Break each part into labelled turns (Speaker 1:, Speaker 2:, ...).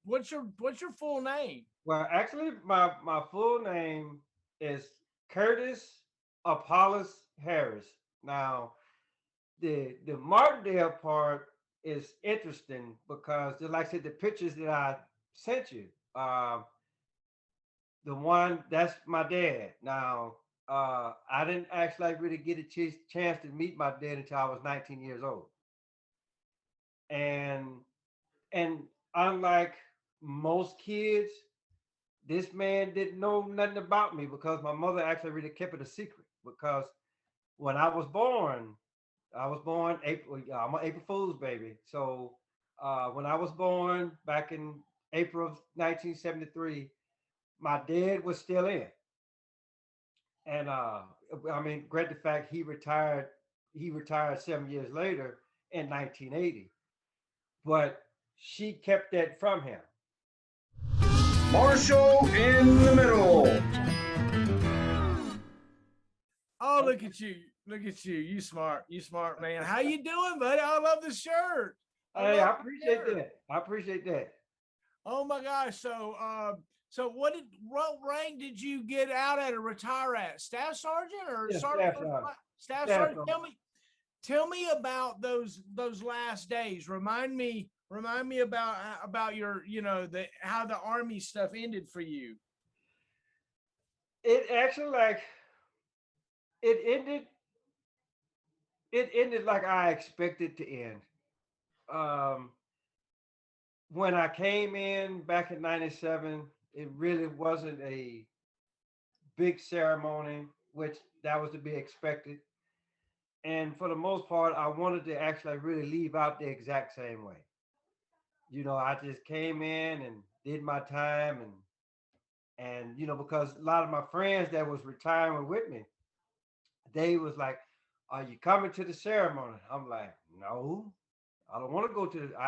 Speaker 1: what's your full name?
Speaker 2: Well, actually, my full name is Curtis Apollos Harris. Now, the Martindale part is interesting because, just like I said, the pictures that I sent you, the one that's my dad. Now, I didn't actually really get a chance to meet my dad until I was 19 years old, and and unlike most kids, this man didn't know nothing about me because my mother actually really kept it a secret. Because when I was born April. I'm an April Fool's baby. So when I was born back in April of 1973, my dad was still in, and I mean, great the fact he retired. He retired 7 years later in 1980, but she kept that from him.
Speaker 3: Marshall in the middle.
Speaker 1: Oh, look at you. Look at you. You smart. You smart, man. How you doing, buddy? I love the shirt.
Speaker 2: Hey, I appreciate that. I appreciate that.
Speaker 1: Oh my gosh. So what rank did you get out at or retire at? Staff sergeant or
Speaker 2: Yeah,
Speaker 1: sergeant?
Speaker 2: staff sergeant.
Speaker 1: Staff
Speaker 2: Staff
Speaker 1: sergeant. Tell me about those last days. Remind me about your, how the Army stuff ended for you.
Speaker 2: It actually it ended it ended like I expected to end. Um, when I came in back in '97, it really wasn't a big ceremony, which that was to be expected. And for the most part, I wanted to actually really leave out the exact same way. I just came in and did my time, and because a lot of my friends that was retiring with me, they was like, "Are you coming to the ceremony?" I'm like, "No, I don't want to go to the,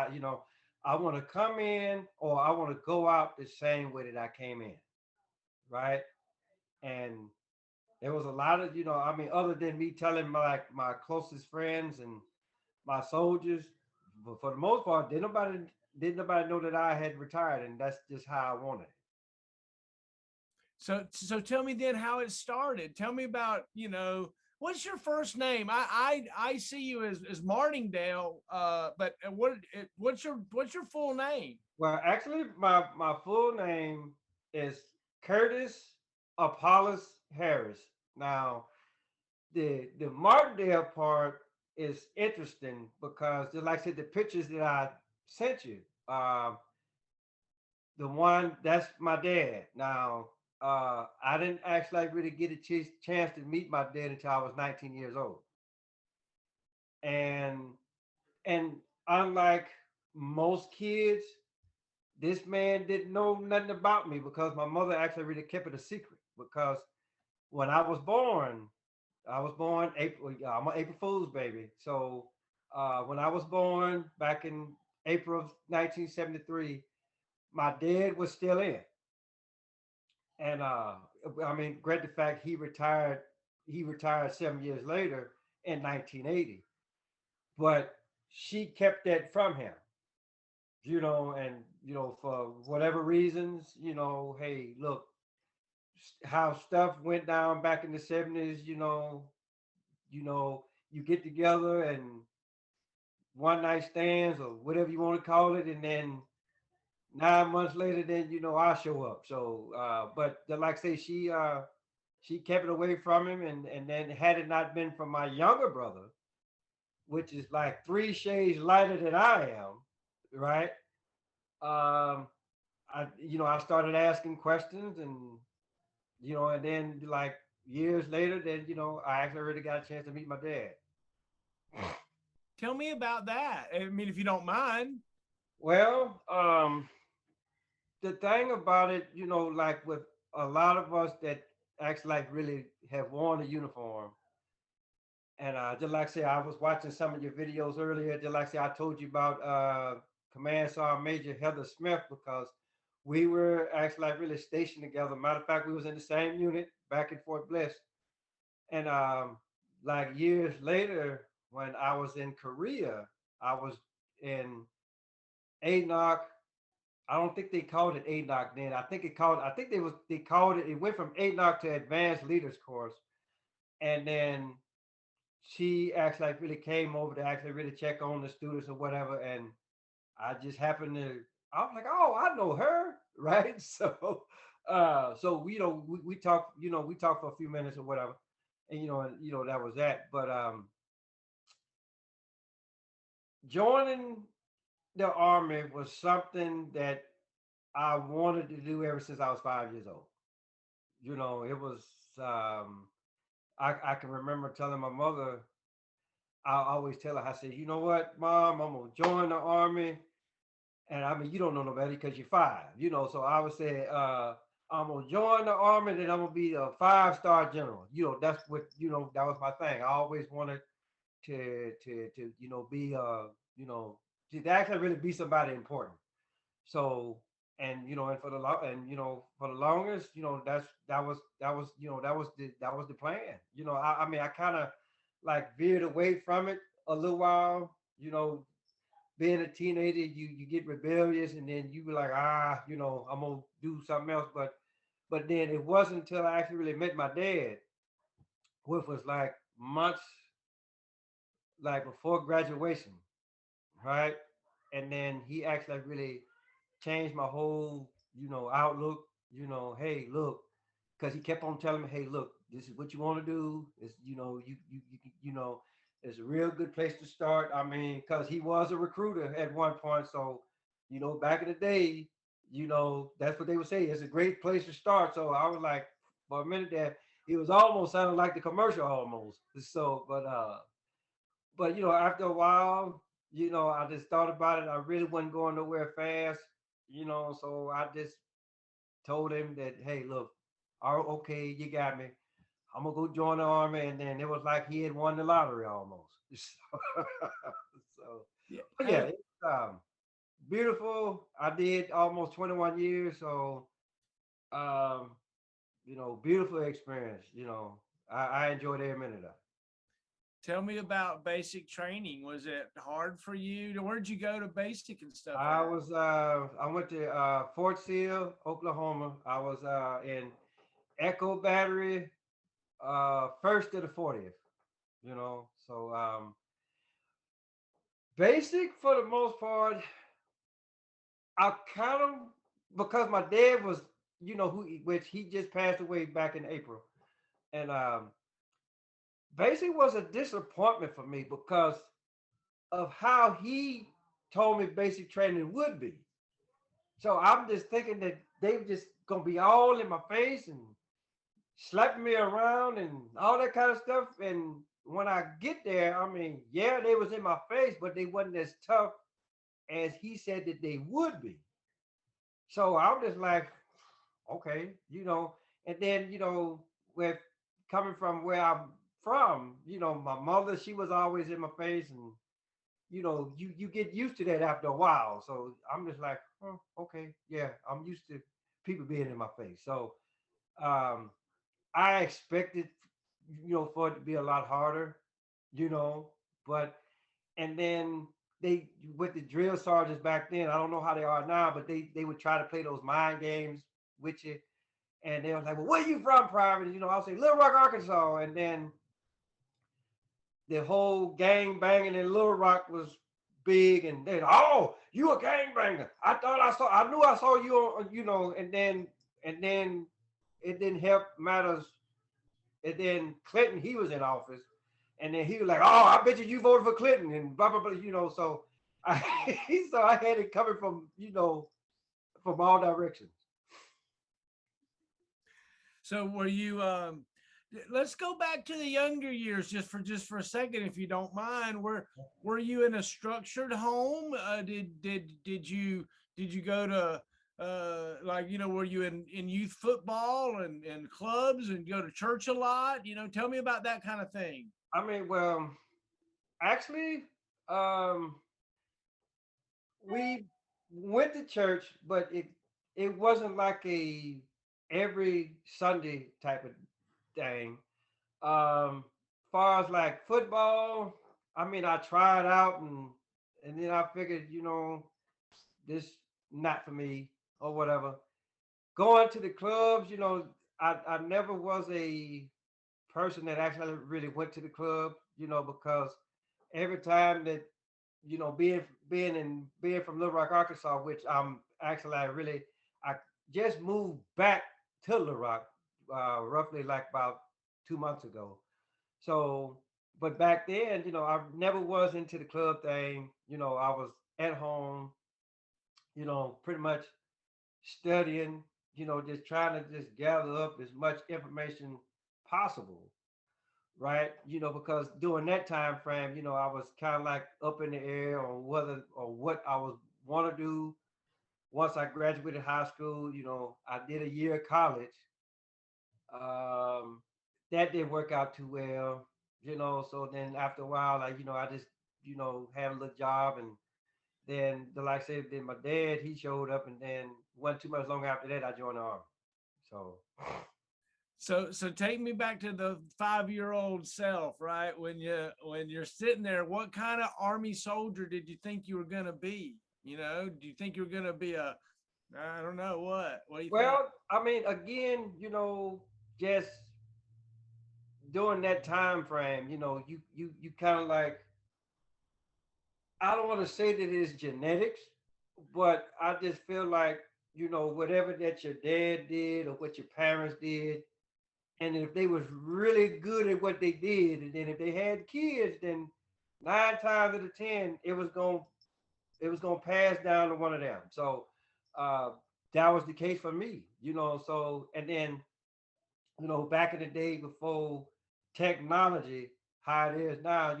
Speaker 2: I want to come in or I want to go out the same way that I came in, right?" And there was a lot of, I mean, other than me telling my closest friends and my soldiers, but for the most part, didn't nobody know that I had retired, and that's just how I wanted it.
Speaker 1: So tell me then how it started. Tell me about, what's your first name? I see you as Martingale, but what's your full name?
Speaker 2: Well, actually, my full name is Curtis Apollos Harris. Now, the Martindale part is interesting because, just like I said, the pictures that I sent you, the one that's my dad. Now, I didn't actually really get a chance to meet my dad until I was 19 years old, and and unlike most kids, this man didn't know nothing about me because my mother actually really kept it a secret. Because when I was born April. I'm an April Fool's baby. So when I was born back in April of 1973, my dad was still in, and I mean, great the fact he retired. He retired 7 years later in 1980, but she kept that from him. And for whatever reasons, hey, look, how stuff went down back in the '70s. You get together and one night stands or whatever you want to call it, and then 9 months later, then I show up. So, but like I say, she kept it away from him, and then had it not been for my younger brother, which is like three shades lighter than I am, right? Um, I started asking questions, and then like years later, then I actually really got a chance to meet my dad.
Speaker 1: Tell me about that. I mean, if you don't mind.
Speaker 2: Well, the thing about it, like with a lot of us that actually like really have worn a uniform, and just like I say, I was watching some of your videos earlier. Just like I say, I told you about Command Sergeant Major Heather Smith because we were actually like really stationed together. Matter of fact, we was in the same unit back in Fort Bliss, and like years later, when I was in Korea, I was in ANOC I don't think they called it ANOC then. They called it. It went from ANOC to Advanced Leaders Course, and then she actually like really came over to actually really check on the students or whatever, and I just happened to. I was like, oh, I know her, right? So we talked, we talked for a few minutes or whatever, and that was that. But joining the army was something that I wanted to do ever since I was 5 years old. It was. I can remember telling my mother. I always tell her, I said, you know what, Mom, I'm gonna join the army. And I mean, you don't know nobody because you're five. So I would say, I'm gonna join the army, then I'm gonna be a 5-star general. That's what that was my thing. I always wanted to be to actually really be somebody important. So and for the for the longest, that was the plan. I mean, I kind of like veered away from it a little while. Being a teenager, you get rebellious, and then you be like, I'm gonna do something else. But then it wasn't until I actually really met my dad, which was like months like before graduation, right? And then he actually really changed my whole outlook. Hey, look, because he kept on telling me, hey, look, this is what you want to do. It's it's a real good place to start. I mean, because he was a recruiter at one point, so back in the day, that's what they would say. It's a great place to start. So I was like, for a minute there, it was almost sounding like the commercial almost. So, but after a while, I just thought about it. I really wasn't going nowhere fast, so I just told him that, hey, look, okay, you got me. I'm gonna go join the army, and then it was like he had won the lottery almost. So,
Speaker 1: Yeah.
Speaker 2: but yeah, it's beautiful. I did almost 21 years, so um, beautiful experience. I enjoyed every minute of it.
Speaker 1: Tell me about basic training. Was it hard for you? Where'd you go to basic and stuff at?
Speaker 2: I went to Fort Sill, Oklahoma. I was in Echo Battery, first to the 40th. So basic for the most part. I kind of, because my dad was, which he just passed away back in April, and basic was a disappointment for me because of how he told me basic training would be. So I'm just thinking that they were just gonna be all in my face and slapping me around and all that kind of stuff. And when I get there, I mean, yeah, they was in my face, but they wasn't as tough as he said that they would be. So I'm just like, okay, and then with coming from where I'm from, my mother, she was always in my face, and you get used to that after a while. So I'm just like, oh, okay, yeah, I'm used to people being in my face. So um, I expected, for it to be a lot harder, you know, but and then they with the drill sergeants back then, I don't know how they are now, but they would try to play those mind games with you. And they was like, well, where you from, Private? I'll say Little Rock, Arkansas. And then the whole gang banging in Little Rock was big. And then, oh, you a gang banger. I knew I saw you on, and then it didn't help matters. And then Clinton, he was in office. And then he was like, oh, I bet you voted for Clinton and blah, blah, blah, so I, so I had it coming from, from all directions.
Speaker 1: So were you let's go back to the younger years just for a second, if you don't mind. Were you in a structured home? Did you go to like, were you in youth football and clubs and go to church a lot? Tell me about that kind of thing.
Speaker 2: I mean, well, actually, um, we went to church, but it wasn't like a every Sunday type of thing. Far as like football, I mean, I tried out and then I figured, this not for me or whatever. Going to the clubs, I never was a person that actually really went to the club, because every time that, being from Little Rock, Arkansas, which I'm actually I just moved back to Little Rock, roughly like about 2 months ago. So, but back then, I never was into the club thing. I was at home, pretty much studying, just trying to just gather up as much information possible, right? Because during that time frame, I was kind of like up in the air on whether or what I was want to do. Once I graduated high school, I did a year of college. Um, that didn't work out too well, So then after a while, I just, had a little job, and then, like I said, then my dad he showed up, and then wasn't too much longer after that I joined the army. So
Speaker 1: So take me back to the 5-year-old self, right? When you're sitting there, what kind of Army soldier did you think you were gonna be? Do you think you were gonna be a, I don't know what? What do you think?
Speaker 2: well, I mean, again, just during that time frame, you kind of like I don't want to say that it's genetics, but I just feel like whatever that your dad did or what your parents did, and if they was really good at what they did, and then if they had kids, then 9 times out of 10 it was gonna pass down to one of them. So uh, that was the case for me, So and then back in the day before technology, how it is now,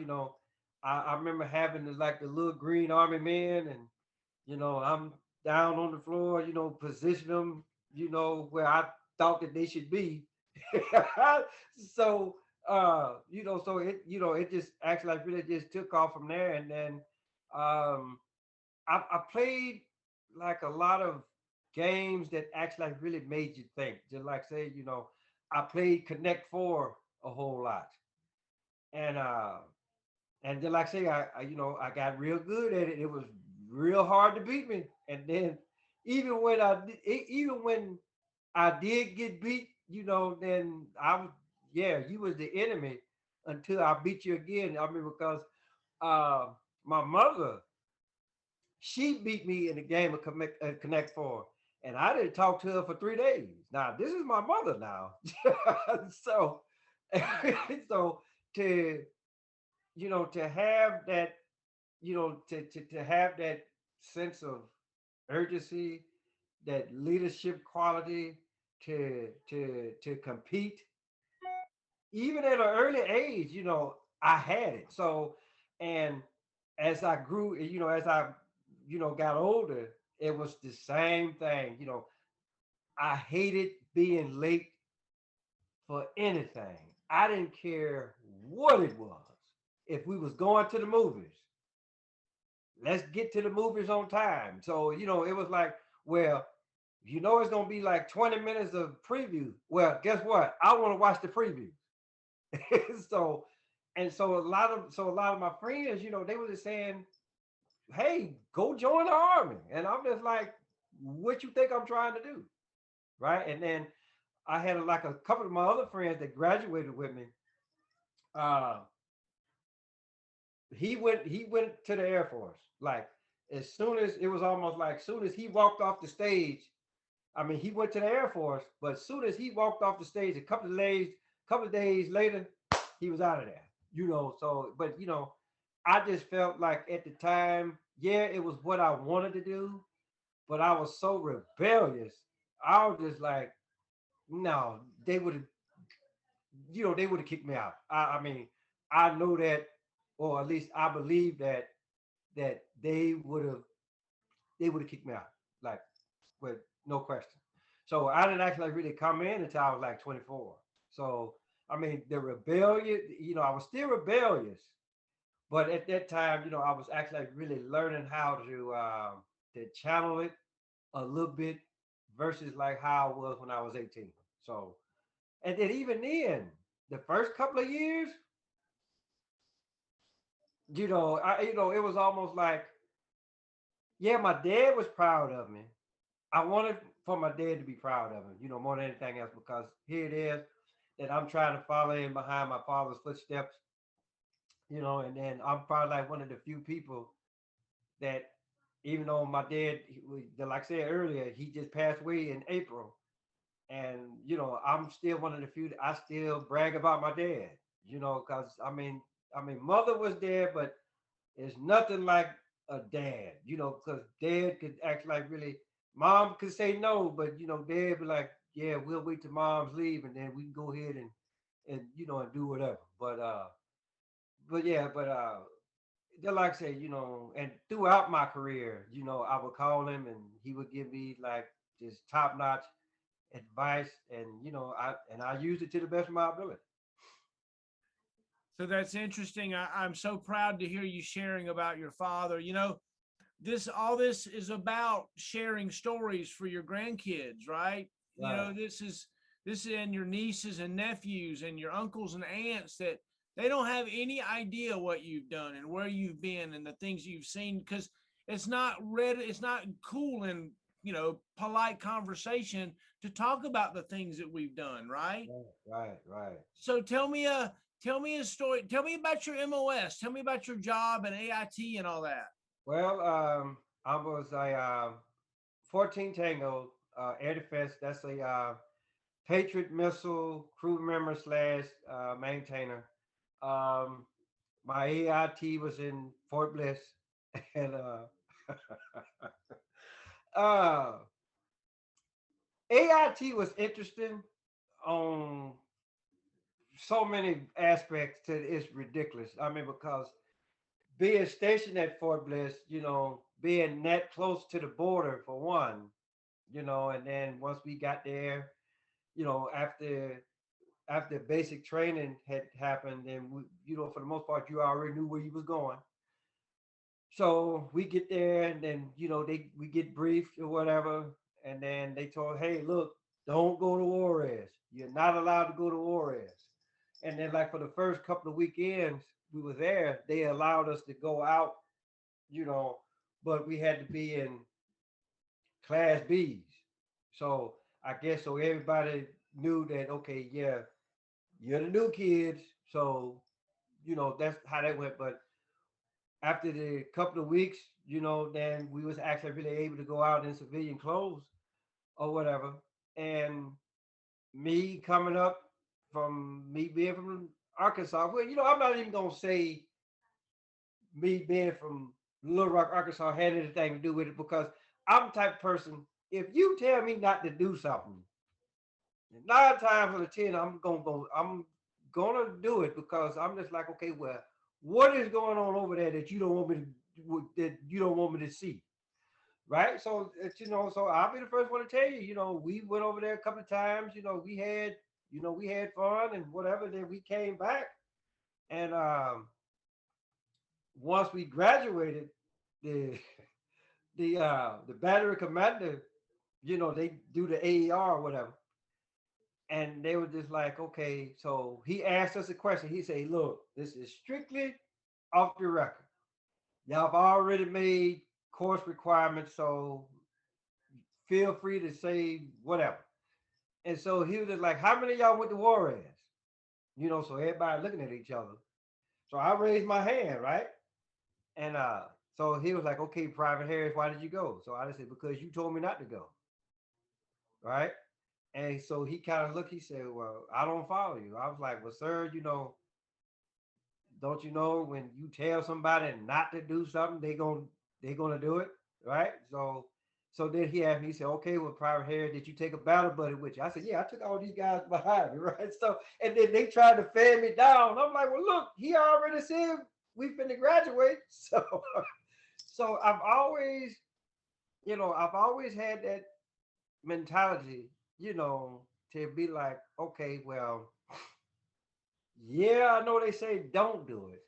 Speaker 2: I remember having like the little green army man, and I'm down on the floor, position them, where I thought that they should be. So so it just actually like really just took off from there, and then um, I played like a lot of games that actually like really made you think. Just like say, I played Connect Four a whole lot, and then like I say, I got real good at it. It was real hard to beat me, and then even when I did get beat, then I was yeah, you was the enemy until I beat you again. I mean, because uh, my mother she beat me in the game of Connect Four, and I didn't talk to her for 3 days. Now this is my mother now, so so to to have that to have that sense of urgency, that leadership quality to compete even at an early age, I had it. So, and as I grew, as I, got older, it was the same thing. I hated being late for anything. I didn't care what it was. If we was going to the movies, let's get to the movies on time. So, it was like, well, it's gonna be like 20 minutes of preview. Well, guess what? I want to watch the preview. so so a lot of my friends, they were just saying, "Hey, go join the army," and I'm just like, "What you think I'm trying to do?" Right? And then I had like a couple of my other friends that graduated with me. Uh, he went to the Air Force. Like as soon as it was almost like soon as he walked off the stage. I mean, he went to the Air Force, but as soon as he walked off the stage, a couple of days later, he was out of there. So but I just felt like at the time, yeah, it was what I wanted to do, but I was so rebellious. I was just like, no, they would have kicked me out. I mean, I know that, or at least I believe that they would have kicked me out, like with no question. So I didn't actually really come in until I was like 24. So I mean, the rebellion, I was still rebellious, but at that time, I was actually like really learning how to channel it a little bit versus like how I was when I was 18. So and then even then, the first couple of years, it was almost like Yeah, my dad was proud of me. I wanted for my dad to be proud of him, more than anything else, because here it is that I'm trying to follow in behind my father's footsteps, and then I'm probably like one of the few people that, even though my dad, like I said earlier, he just passed away in April, and I'm still one of the few that I still brag about my dad, because I mean, mother was there, but it's nothing like a dad, because dad could act like really, mom could say no, but dad be like, yeah, we'll wait till mom's leave, and then we can go ahead and and do whatever. But yeah, just like I said, and throughout my career, I would call him and he would give me like just top notch advice, and I used it to the best of my ability.
Speaker 1: So that's interesting. I'm so proud to hear you sharing about your father. All this is about sharing stories for your grandkids, right?
Speaker 2: Right.
Speaker 1: This is and your nieces and nephews and your uncles and aunts that they don't have any idea what you've done and where you've been and the things you've seen, because it's not cool and polite conversation to talk about the things that we've done, right?
Speaker 2: Right.
Speaker 1: So tell me a story. Tell me about your MOS. Tell me about your job and AIT and all that.
Speaker 2: Well, I was a 14 Tango Air Defense. That's a Patriot missile crew member slash maintainer. Um, my AIT was in Fort Bliss, and uh, AIT was interesting on so many aspects that it's ridiculous. I mean, because being stationed at Fort Bliss, being that close to the border for one, and then once we got there, after basic training had happened, and for the most part, you already knew where you was going. So we get there, and then we get briefed or whatever, and then they told, hey, look, don't go to Juarez. You're not allowed to go to Juarez. And then, like for the first couple of weekends we were there, they allowed us to go out, you know, but we had to be in Class B's. So I guess so everybody knew that, okay, yeah, you're the new kids, so that's how that went. But after the couple of weeks, then we was actually really able to go out in civilian clothes or whatever. And me coming up from me being from Arkansas, well, I'm not even gonna say me being from Little Rock, Arkansas had anything to do with it, because I'm the type of person, if you tell me not to do something, 9 times out of 10, I'm gonna do it, because I'm just like, okay, well, what is going on over there that you don't want me to see, right? So so I'll be the first one to tell you, we went over there a couple of times, we had fun and whatever. Then we came back, and once we graduated, the the battery commander, they do the AER or whatever. And they were just like, okay, so he asked us a question. He said, look, this is strictly off the record. Y'all have already made course requirements, so feel free to say whatever. And so he was just like, how many of y'all went to Juarez? So everybody looking at each other. So I raised my hand, right? And so he was like, okay, Private Harris, why did you go? So I just said, because you told me not to go, right? And so he kind of looked, he said, well, I don't follow you. I was like, well, sir, don't you know when you tell somebody not to do something, they're gonna do it, right? So then he asked me, he said, okay, well, Private Harris, did you take a battle buddy with you? I said, yeah, I took all these guys behind me, right? So, and then they tried to fan me down. I'm like, well, look, he already said we finna graduate. So I've always had that mentality, to be like, okay, well, yeah, I know they say don't do it,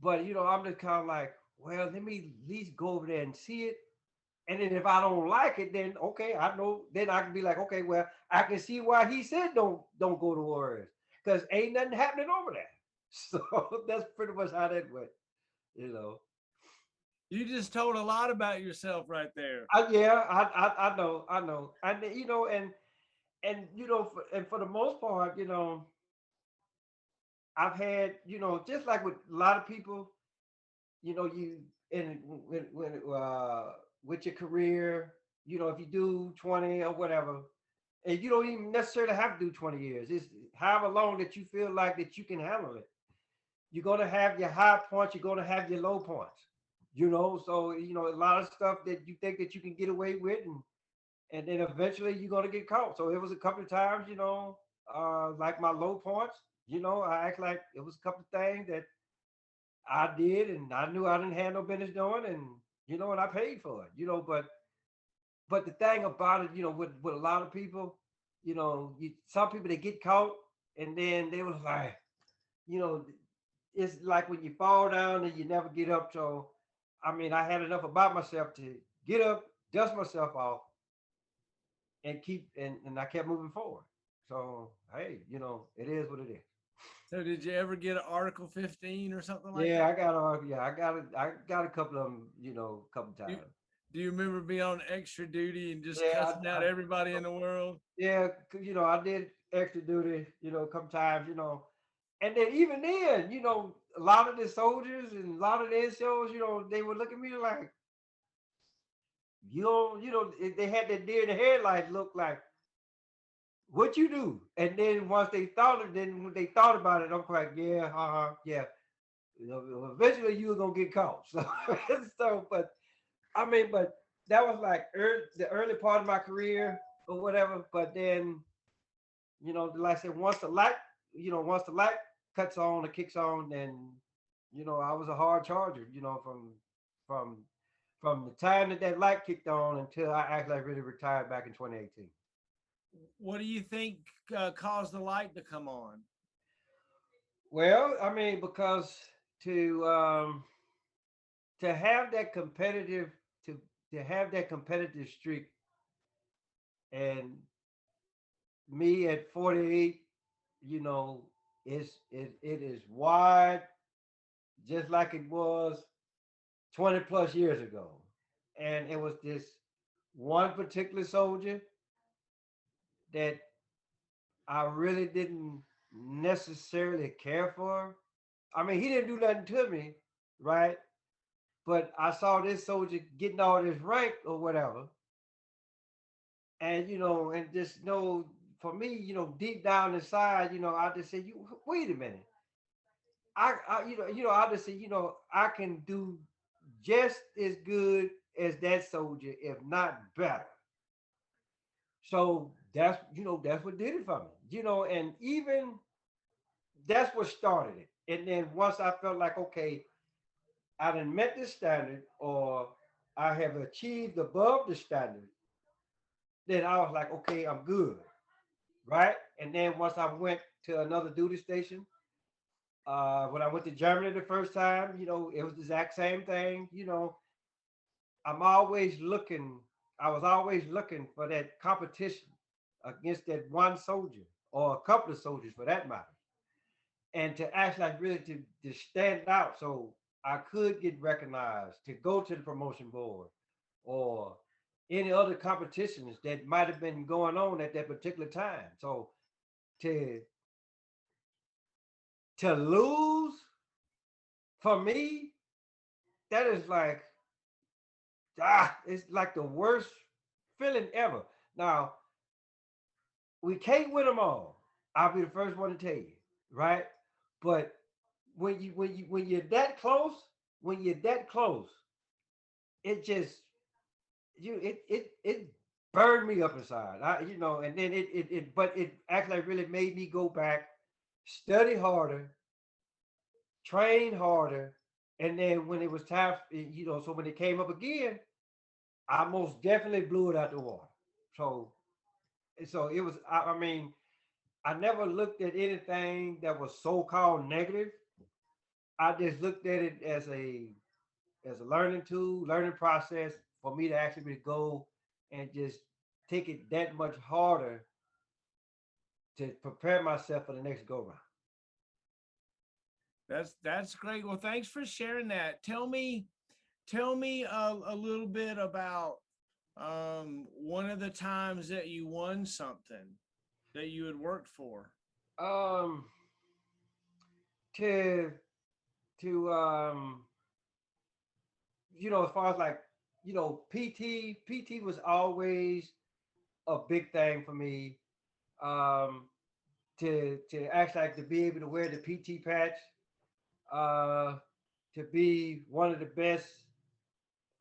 Speaker 2: but I'm just kind of like, well, let me at least go over there and see it. And then if I don't like it, then okay, I know. Then I can be like, okay, well, I can see why he said don't go to Warriors, because ain't nothing happening over there. So that's pretty much how that went, you know.
Speaker 1: You just told a lot about yourself right there.
Speaker 2: Yeah, I know, and you know, and you know, and for the most part, you know, I've had, you know, just like with a lot of people, you know, you in when with your career, you know, if you do 20 or whatever, and you don't even necessarily have to do 20 years. It's however long that you feel like that you can handle it. You're gonna have your high points, you're gonna have your low points. You know, so you know, a lot of stuff that you think that you can get away with, and then eventually you're gonna get caught. So it was a couple of times, you know, like my low points, you know, I act like it was a couple of things that I did, and I knew I didn't have no business doing, and you know, and I paid for it, you know. But the thing about it, you know, with a lot of people, you know, some people they get caught, and then they was like, you know, it's like when you fall down and you never get up. So, I mean, I had enough about myself to get up, dust myself off, and keep and I kept moving forward. So, hey, you know, it is what it is.
Speaker 1: So did you ever get an Article 15 or something like
Speaker 2: Yeah,
Speaker 1: that?
Speaker 2: I got a couple of them, you know, a couple
Speaker 1: You,
Speaker 2: times.
Speaker 1: do you remember being on extra duty and just
Speaker 2: Yeah,
Speaker 1: cussing out everybody in the world?
Speaker 2: yeah, you know, I did extra duty, you know, a couple times, you know, and then even then, you know, a lot of the soldiers and a lot of the NCOs, you know, they would look at me like, you know, they had that deer in the headlights look like, what you do? And then once they thought it, then when they thought about it, I'm like, yeah, yeah. You know, eventually you were gonna get caught. So, so, but I mean, but that was like the early part of my career or whatever. But then, you know, like I said, once the light, you know, once the light cuts on or kicks on, then, you know, I was a hard charger. You know, from from the time that that light kicked on until I actually really retired back in 2018.
Speaker 1: What do you think caused the light to come on?
Speaker 2: Well, I mean, because to um to have that to to have that competitive streak, and me at 48, you know, it is wide just like it was 20 plus years ago. And it was this one particular soldier that I really didn't necessarily care for. I mean, he didn't do nothing to me, right? But I saw this soldier getting all this rank or whatever. And you know, and just know for me, you know, deep down inside, you know, I just said, you wait a minute. I just said, you know, I can do just as good as that soldier, if not better. So that's, you know, that's what did it for me. You know, and even that's what started it. And then once I felt like, okay, I done met this standard, or I have achieved above the standard, then I was like, okay, I'm good. Right. And then once I went to another duty station, when I went to Germany the first time, you know, it was the exact same thing. You know, I'm always looking, I was always looking for that competition against that one soldier or a couple of soldiers for that matter. And to actually like really to stand out so I could get recognized, to go to the promotion board or any other competitions that might have been going on at that particular time. So to to lose for me, that is like it's like the worst feeling ever. Now we can't win them all. I'll be the first one to tell you, right? But when you're that close, when you're that close, it just it burned me up inside. You know, and then but it actually really made me go back, study harder, train harder, and then when it was time, you know, so when it came up again, I most definitely blew it out the water. So so it was. I mean, I never looked at anything that was so called negative. I just looked at it as a learning tool, learning process for me to actually go and just take it that much harder to prepare myself for the next go round.
Speaker 1: That's great. Well, thanks for sharing that. Tell me, tell me a little bit about one of the times that you won something that you had worked for.
Speaker 2: Um, to as far as like, PT was always a big thing for me. Um, to actually like to be able to wear the PT patch, uh, to be one of the best,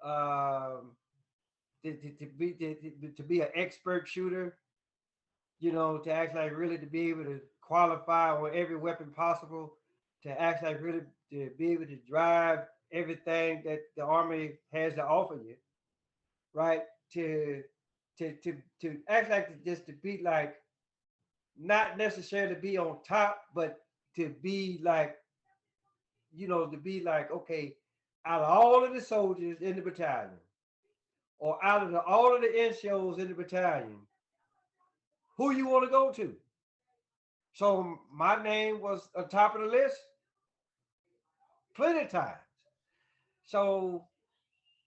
Speaker 2: um, to be an expert shooter, to actually like really to be able to qualify on every weapon possible, to actually like really to be able to drive everything that the Army has to offer you, right? To to act like just to be like not necessarily be on top, but to be like, to be like, okay, out of all of the soldiers in the battalion, or out of all of the NCOs in the battalion, who you want to go to? So my name was on top of the list plenty of times. So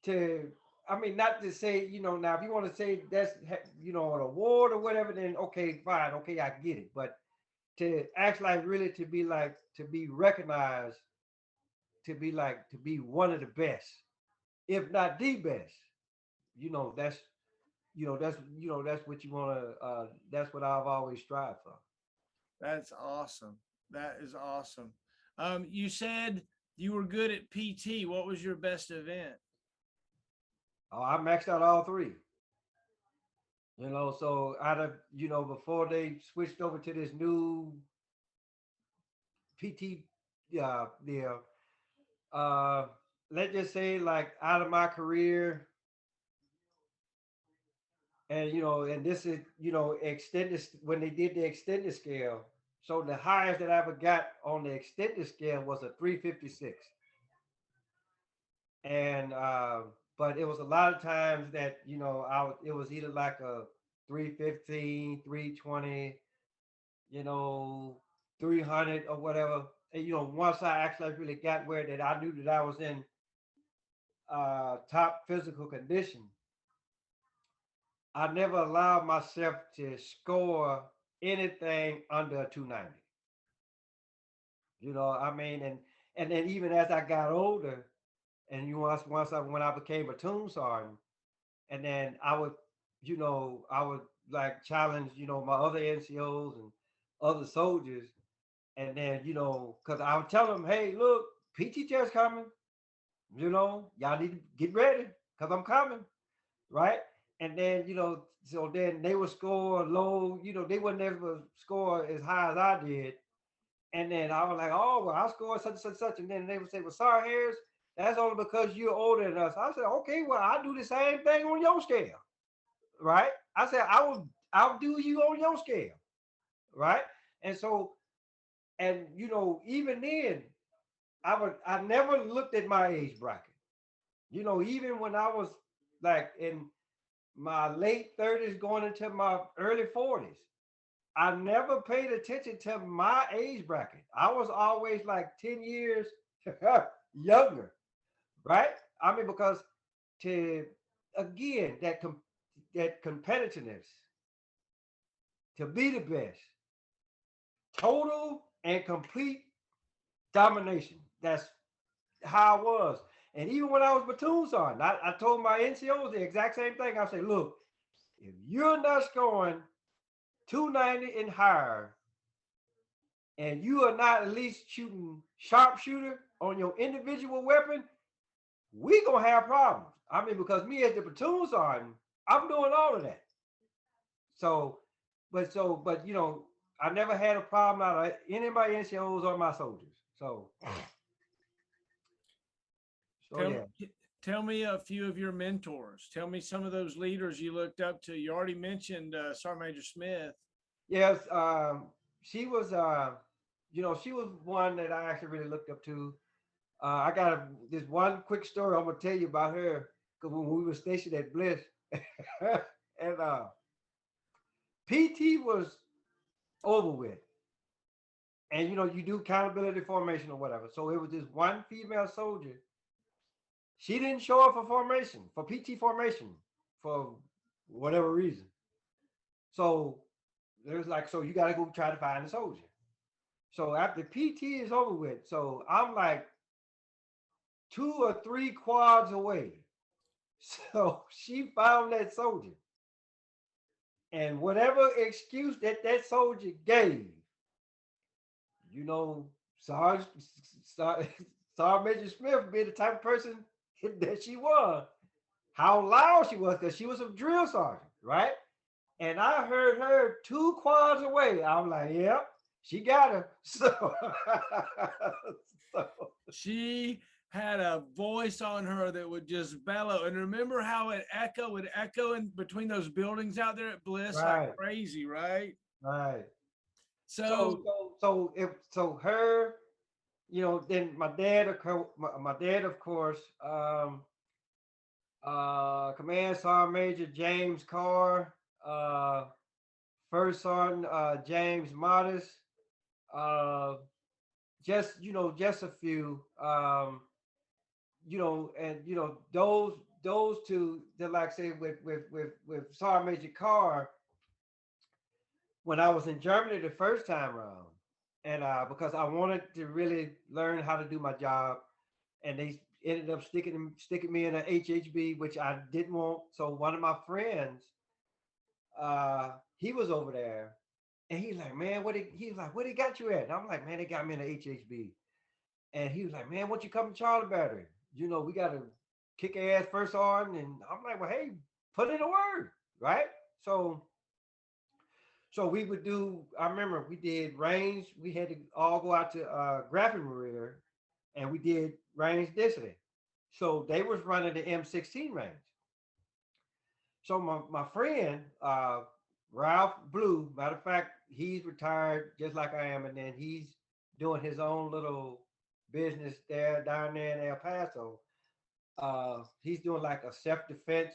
Speaker 2: to, I mean, not to say, now if you want to say that's, an award or whatever, then okay, fine, okay, I get it. But to act like really to be like, to be recognized, to be like, to be one of the best, if not the best, that's, that's what you want to, that's what I've always strived for.
Speaker 1: That's awesome. That is awesome. You said you were good at PT. What was your best event?
Speaker 2: Oh, I maxed out all three. So out of, before they switched over to this new PT, yeah, uh, let's just say like out of my career, and and this is, extended when they did the extended scale. So the highest that I ever got on the extended scale was a 356, and but it was a lot of times that it was either like a 315, 320, you know, 300 or whatever. And, once I actually really got where that I knew that I was in top physical condition, I never allowed myself to score anything under a 290. I mean, and then even as I got older, and when I became a platoon sergeant, and then I would like challenge, my other NCOs and other soldiers. And then, because I would tell them, hey, look, PT chair's coming. Y'all need to get ready because I'm coming. Right. And then, so then they would score low, they would never score as high as I did. And then I was like, oh, well, I scored such and such, such. And then they would say, well, sorry, Harris, that's only because you're older than us. I said, okay, well, I do the same thing on your scale. Right. I said, I'll do you on your scale. Right. And so, and even then, I never looked at my age bracket. Even when I was like in my late 30s going into my early 40s, I never paid attention to my age bracket. I was always like 10 years younger, right? I mean, because to again that competitiveness, to be the best, total and complete domination. That's how I was. And even when I was platoon sergeant, I told my NCOs the exact same thing. I said, look, if you're not scoring 290 and higher, and you are not at least shooting sharpshooter on your individual weapon, we gonna have problems. I mean, because me as the platoon sergeant, I'm doing all of that. So, but I never had a problem out of any of my NCOs or my soldiers. So
Speaker 1: Tell,
Speaker 2: yeah.
Speaker 1: tell me a few of your mentors. Tell me some of those leaders you looked up to. You already mentioned Sergeant Major Smith.
Speaker 2: Yes, she was, she was one that I actually really looked up to. I got this one quick story I'm gonna tell you about her because when we were stationed at Bliss, and PT was over with, and you do accountability formation or whatever. So it was this one female soldier. She didn't show up for formation, for PT formation, for whatever reason. So it was like, so you got to go try to find the soldier. So after PT is over with, so I'm like 2 or 3 quads away. So she found that soldier. And whatever excuse that soldier gave, you know, Sarge, Sarge, Sergeant Major Smith being the type of person that she was, how loud she was, because she was a drill sergeant, right? And I heard her 2 quads away. I'm like, yep, she got her. So
Speaker 1: She had a voice on her that would just bellow. And remember how it would echo in between those buildings out there at Bliss
Speaker 2: right,
Speaker 1: like crazy, right?
Speaker 2: right.
Speaker 1: So
Speaker 2: So her, then my dad, of course, Command Sergeant Major James Carr, First Sergeant James Modest, uh, just a few, and those two, that like I say with Sergeant Major Carr, when I was in Germany the first time around, and because I wanted to really learn how to do my job, and they ended up sticking me in an HHB, which I didn't want. So one of my friends, he was over there, and he's like, man, he was like, what they got you at? And I'm like, man, they got me in an HHB. And he was like, man, why don't you come to Charlie Battery? We got to kick ass first on. And I'm like, well, hey, put in a word, right? So we would do, I remember we did range. We had to all go out to Grafenwehr, and we did range density. So they was running the M16 range. So my friend, Ralph Blue, matter of fact, he's retired just like I am, and then he's doing his own little business down there in El Paso. He's doing like a self-defense,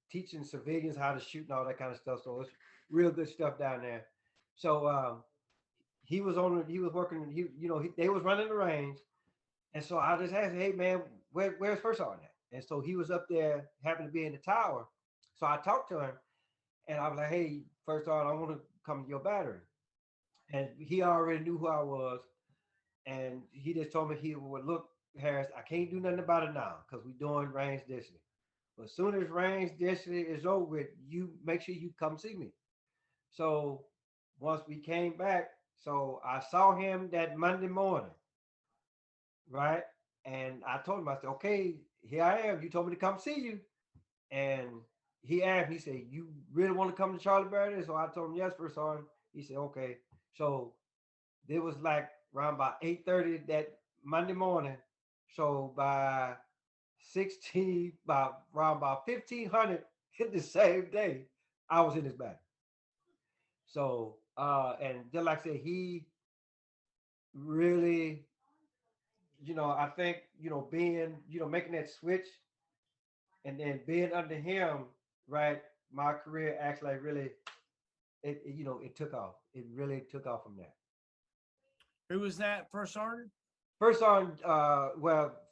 Speaker 2: teaching civilians how to shoot and all that kind of stuff. So it's real good stuff down there. So he was working, they was running the range. And so I just asked, hey man, where's First Sergeant at? And so he was up there, happened to be in the tower. So I talked to him, and I was like, hey, First Sergeant, I want to come to your battery. And he already knew who I was. And he just told me, he would look, Harris, I can't do nothing about it now because we're doing range density. But as soon as range density is over with, you make sure you come see me. So once we came back, so I saw him that Monday morning, right? And I told him, I said, okay, here I am. You told me to come see you. And he asked me, he said, you really want to come to Charlie Battery? So I told him, yes, First Sergeant. He said, okay. So it was like around about 8:30 that Monday morning. So by around about 1500 in the same day, I was in his battery. So and just like I said, he really, I think, being, making that switch and then being under him, right? My career actually really, it took off. It really took off from there.
Speaker 1: who was that, First Sergeant?
Speaker 2: First on,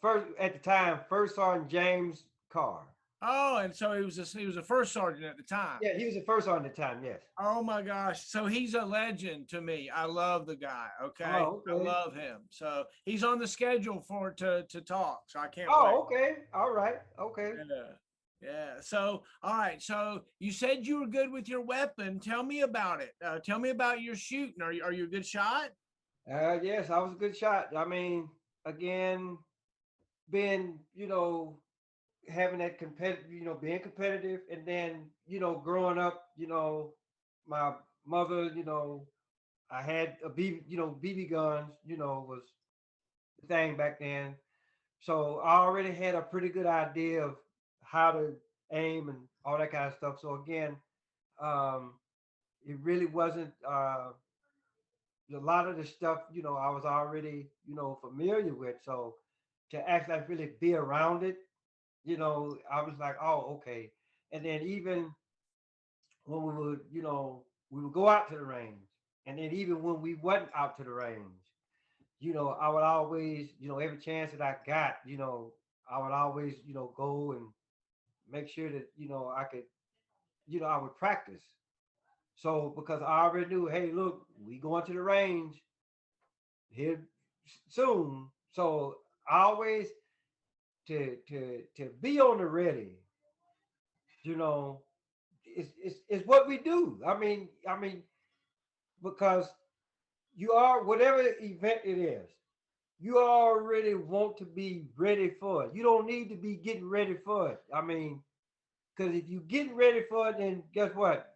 Speaker 2: first at the time, First Sergeant James Carr.
Speaker 1: Oh, and so he was a first sergeant at the time.
Speaker 2: Yeah, he was the first on the time. Yes.
Speaker 1: Oh my gosh. So he's a legend to me. I love the guy. Okay.
Speaker 2: Oh, okay.
Speaker 1: I love him. So he's on the schedule to talk. So I can't wait.
Speaker 2: Oh, okay. All right. Okay.
Speaker 1: Yeah. Yeah. So, all right. So you said you were good with your weapon. Tell me about it. Tell me about your shooting. Are you a good shot?
Speaker 2: Yes, I was a good shot. I mean, again, being, having that competitive, being competitive, and then, growing up, my mother, I had a BB guns, was the thing back then. So I already had a pretty good idea of how to aim and all that kind of stuff. So again, it really wasn't a lot of the stuff, I was already, familiar with. So to actually like really be around it, I was like, oh, okay. And then even when we would go out to the range, and then even when we wasn't out to the range, I would always, every chance that I got, I would always, go and make sure that, I could, I would practice. So because I already knew, hey, look, we going to the range here soon. So I always to be on the ready, you know, it's what we do. I mean, because you are whatever event it is, you already want to be ready for it. You don't need to be getting ready for it. I mean, because if you getting ready for it, then guess what?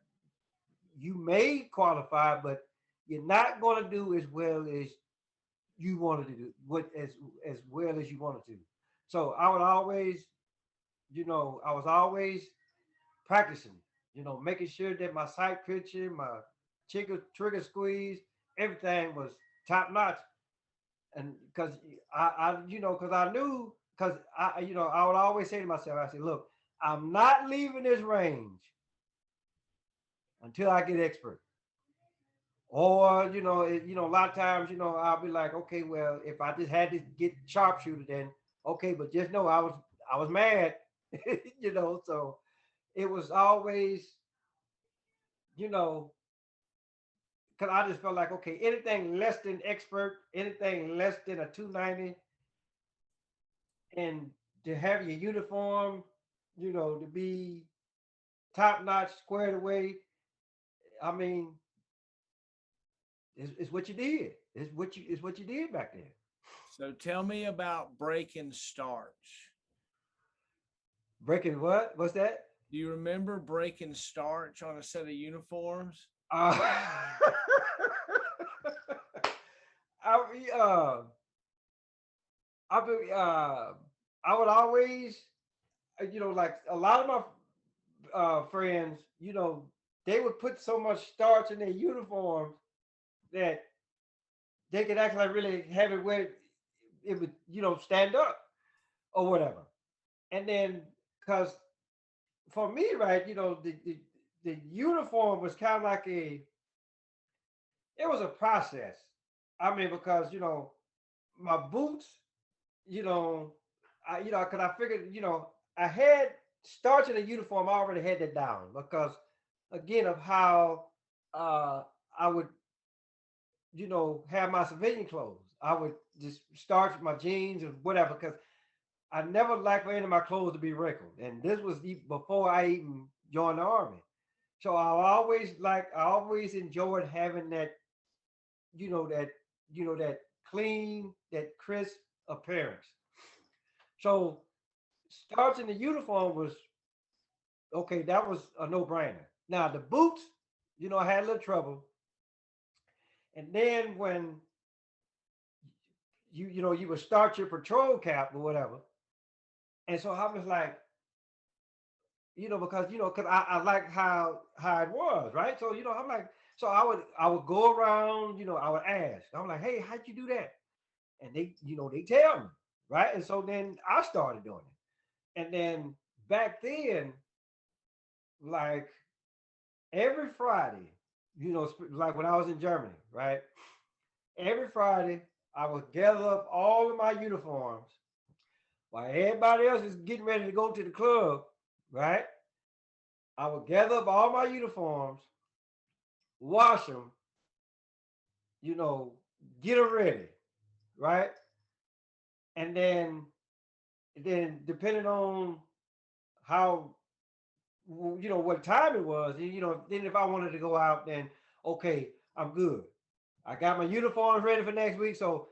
Speaker 2: You may qualify, but you're not going to do as well as you wanted to do, what as well as you wanted to. So I would always, I was always practicing, making sure that my sight picture, my trigger squeeze, everything was top notch. And because because I knew, because I would always say to myself, I said, look, I'm not leaving this range until I get expert. Or a lot of times, I'll be like, okay, well, if I just had to get sharpshooter, then okay, but just know I was mad, So it was always, you know, because I just felt like, okay, anything less than expert, anything less than a 290, and to have your uniform, to be top notch, squared away. I mean, it's what you did. It's what you did back then.
Speaker 1: So tell me about breaking starch.
Speaker 2: Breaking what? What's that?
Speaker 1: Do you remember breaking starch on a set of uniforms?
Speaker 2: Uh, I, uh, I, be- uh, I would always, like a lot of my friends, they would put so much starch in their uniforms that they could actually really have it where it would, stand up or whatever. And then, because for me, right, the uniform was kind of like it was a process. I mean, because, my boots, you know, because I figured, I had starting a uniform, I already had that down because, again, of how I would, have my civilian clothes. I would just start my jeans or whatever because I never liked for any of my clothes to be wrinkled. And this was before I even joined the army. So I always enjoyed having that, that, that clean, that crisp appearance. So starting the uniform was okay. That was a no brainer. Now the boots, I had a little trouble. And then when you would start your patrol cap or whatever, and so I was like, because I like how it was, right? So I'm like, so I would go around, I would ask, I'm like, hey, how'd you do that? And they tell me, right? And so then I started doing it, and then back then, like every Friday, like when I was in Germany, right? Every Friday, I would gather up all of my uniforms while everybody else is getting ready to go to the club, right? I would gather up all my uniforms, wash them, you know, get them ready, right? And then depending on how what time it was, then if I wanted to go out, then okay, I'm good. I got my uniforms ready for next week, so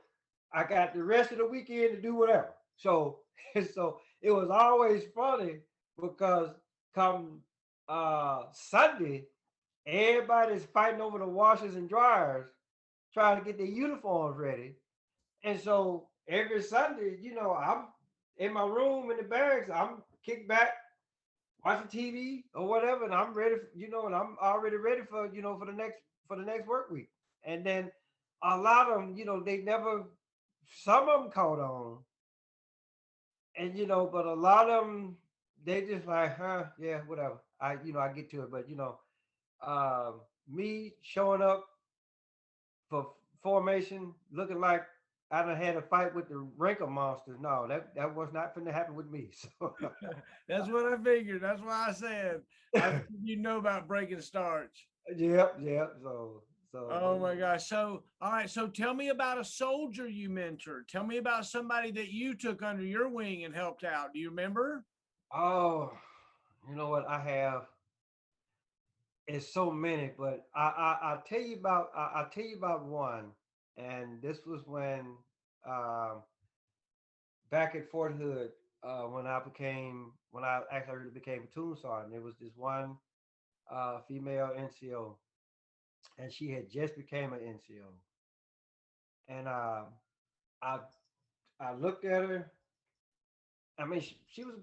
Speaker 2: I got the rest of the weekend to do whatever. So so it was always funny because come Sunday, everybody's fighting over the washers and dryers, trying to get their uniforms ready. And so every Sunday, I'm in my room in the barracks, I'm kicked back, watching TV or whatever, and I'm ready, and I'm already ready for, for the next work week. And then a lot of them, they never, some of them caught on, and but a lot of them, they just like, huh, yeah, whatever. I get to it, but me showing up for formation, looking like I done had a fight with the wrinkle monsters. No, that was not finna happen with me. So
Speaker 1: That's what I figured. That's why I said I figured you know about breaking starch.
Speaker 2: yep. So
Speaker 1: Oh my gosh. So, all right. So tell me about a soldier you mentored. Tell me about somebody that you took under your wing and helped out. Do you remember?
Speaker 2: oh, you know what I have? It's so many, but I'll tell you about I'll tell you about one, and this was um, back at Fort Hood when I actually really became a platoon sergeant. There was this one female NCO, and she had just became an NCO, and I I looked at her. I mean, she was a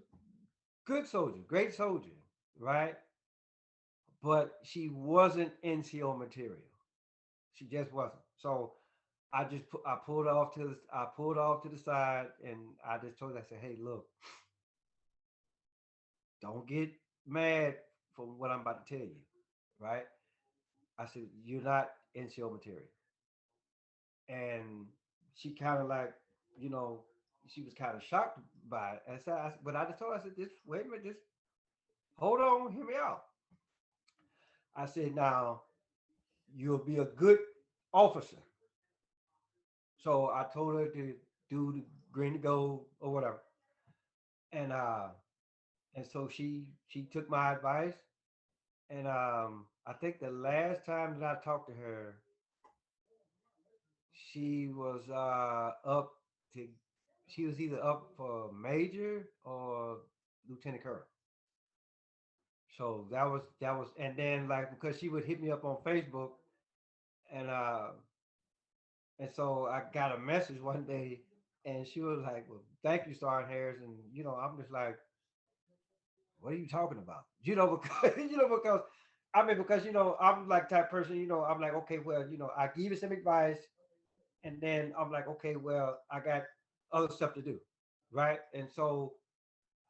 Speaker 2: good soldier, great soldier, right? But she wasn't NCO material. She just wasn't. So I pulled off to the side, and I just told her, I said, "Hey, look, don't get mad for what I'm about to tell you, right?" I said, "You're not NCO material," and she kind of like, you know, she was kind of shocked by it. And so, but I just told her, I said, "Just wait a minute, just hold on, hear me out." I said, "Now you'll be a good officer." So I told her to do the green to go or whatever, and so she took my advice, and I think the last time that I talked to her, she was up to she was either up for major or lieutenant colonel. So that was, and then like because she would hit me up on Facebook, and so I got a message one day, and she was like, "Well, thank you, Sergeant Harris," and I'm just like, "What are you talking about?" Because because I mean because I'm like type person. I'm like, okay, well, I give you some advice, and then I'm like, okay, well, I got other stuff to do, right? And so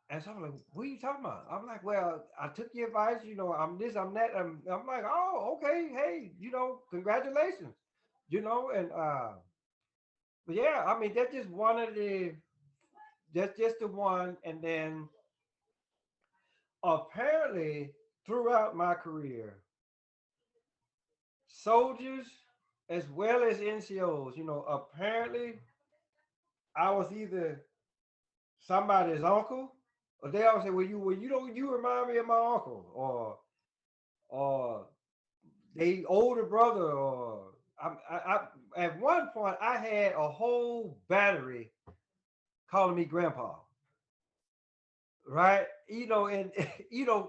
Speaker 2: I'm like, what are you talking about? I'm like, well, I took your advice. I'm this, I'm that. I'm like, oh, okay, hey, congratulations, and but yeah, I mean, that's just the one, and then apparently throughout my career, soldiers as well as NCOs, apparently I was either somebody's uncle, or they always say, you remind me of my uncle, or they older brother, or at one point I had a whole battery calling me grandpa, right? And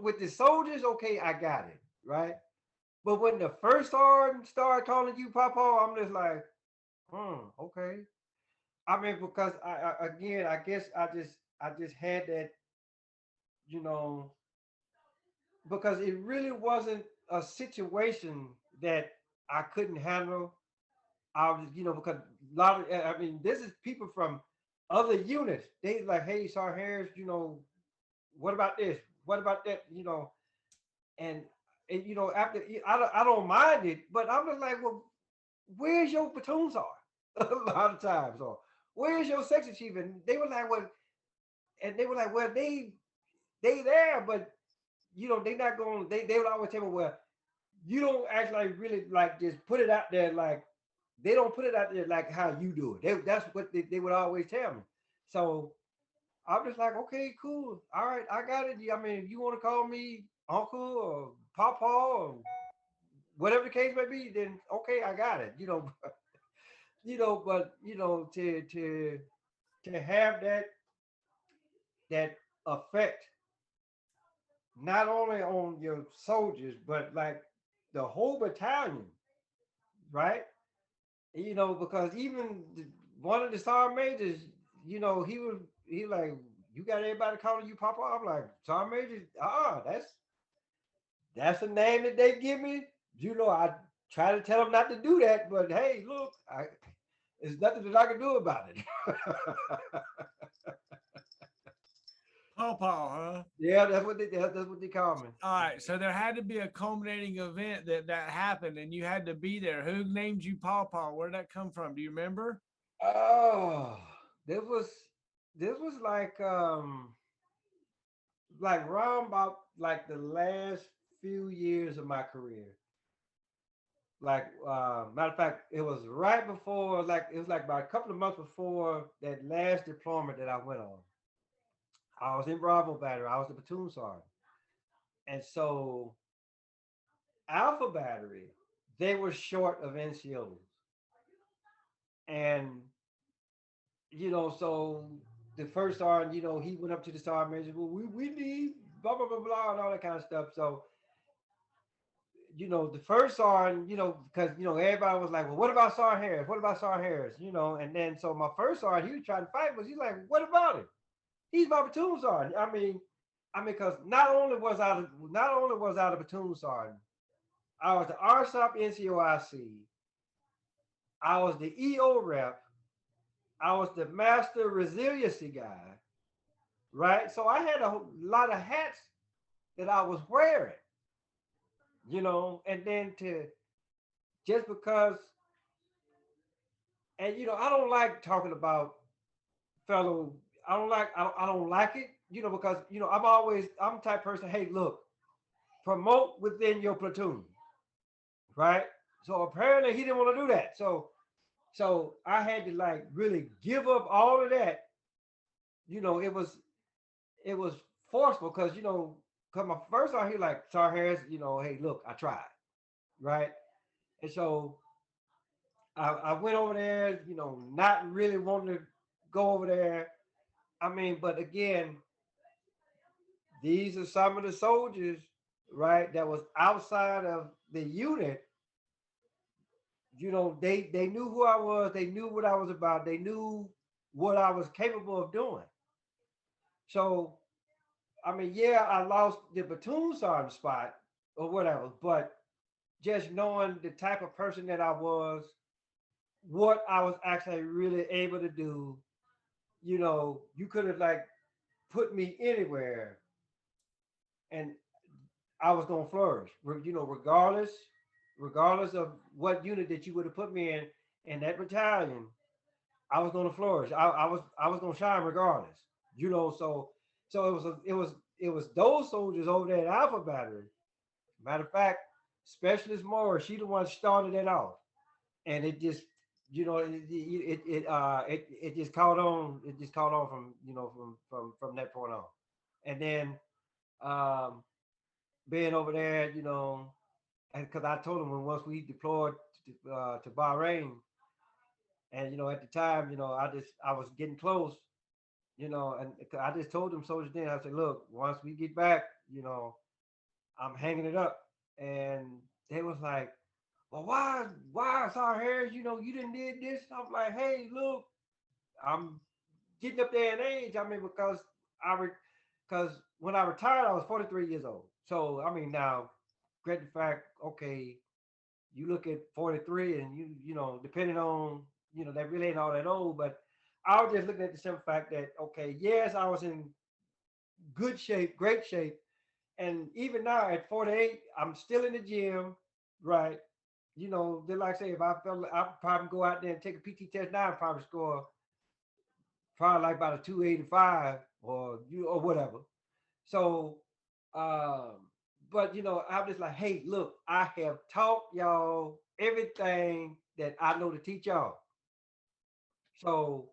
Speaker 2: with the soldiers, okay, I got it, right? But when the first sergeant started calling you Papa, I'm just like, okay. I mean, because again, I guess I just had that, you know, because it really wasn't a situation that I couldn't handle. I was, because a lot of, I mean, this is people from other units. They like, hey, Sergeant Harris, what about this? What about that? And after I don't mind it, but I'm just like, well, where's your platoon sergeant? A lot of times, or where's your section chief? And they were like, well, they there, but they not going. They would always tell me, well, you don't actually really like just put it out there like they don't put it out there like how you do it. That's what they would always tell me. So I'm just like, okay, cool, all right, I got it. I mean, if you want to call me uncle or papa or whatever the case may be, then okay, I got it. But to have that effect not only on your soldiers but like the whole battalion, right? Because even one of the sergeant majors, he like, you got everybody calling you Papa. I'm like, sergeant major, that's a name that they give me. I try to tell them not to do that, but hey, look, there's nothing that I can do about it.
Speaker 1: Pawpaw, huh?
Speaker 2: Yeah, that's what they call me.
Speaker 1: All right. So there had to be a culminating event that happened, and you had to be there. Who named you Pawpaw? Where did that come from? Do you remember?
Speaker 2: Oh, this was like round about like the last few years of my career. Like matter of fact, it was right before, like it was like about a couple of months before that last deployment that I went on. I was in Bravo Battery. I was the platoon sergeant, and so Alpha Battery, they were short of NCOs, and so the first sergeant, he went up to the sergeant major. Well, we need blah blah blah blah and all that kind of stuff. So the first sergeant, because everybody was like, well, what about Sergeant Harris? What about Sergeant Harris? And then so my first sergeant, he was trying to fight, but he's like, what about him? He's my platoon sergeant. Because not only was I the platoon sergeant, I was the RSOP NCOIC, I was the EO rep, I was the master resiliency guy, right? So I had a lot of hats that I was wearing, and then to just because, and I don't like talking about fellow. I don't like it, because I'm the type of person. Hey, look, promote within your platoon, right? So apparently he didn't want to do that. So I had to like really give up all of that. It was forceful because because my first time he like, sorry Harris, hey, look, I tried, right? And so I went over there, not really wanting to go over there. But again, these are some of the soldiers, right, that was outside of the unit. They knew who I was, they knew what I was about, they knew what I was capable of doing. So yeah, I lost the platoon sergeant spot or whatever, but just knowing the type of person that I was, what I was actually really able to do, you could have like put me anywhere and I was gonna flourish. Regardless of what unit that you would have put me in that battalion, I was gonna flourish. I was gonna shine regardless. So it was those soldiers over there at Alpha Battery. Matter of fact, Specialist Moore, she the one started it off, and it just it just caught on. It just caught on from from that point on, and then um, being over there, and because I told him when once we deployed to Bahrain, and at the time, I was getting close, and I just told them soldiers then, I said, look, once we get back, I'm hanging it up, and they was like, well, why, Sergeant Harris, you didn't did this. I'm like, hey, look, I'm getting up there in age. Because because when I retired, I was 43 years old. So now, great the fact, okay, you look at 43 and depending on, that really ain't all that old, but I was just looking at the simple fact that, okay, yes, I was in good shape, great shape. And even now at 48, I'm still in the gym, right? They like I say, if I felt like I'd probably go out there and take a PT test now, I'd probably score probably like about a 285 or whatever. So, um, but I'm just like, hey, look, I have taught y'all everything that I know to teach y'all. So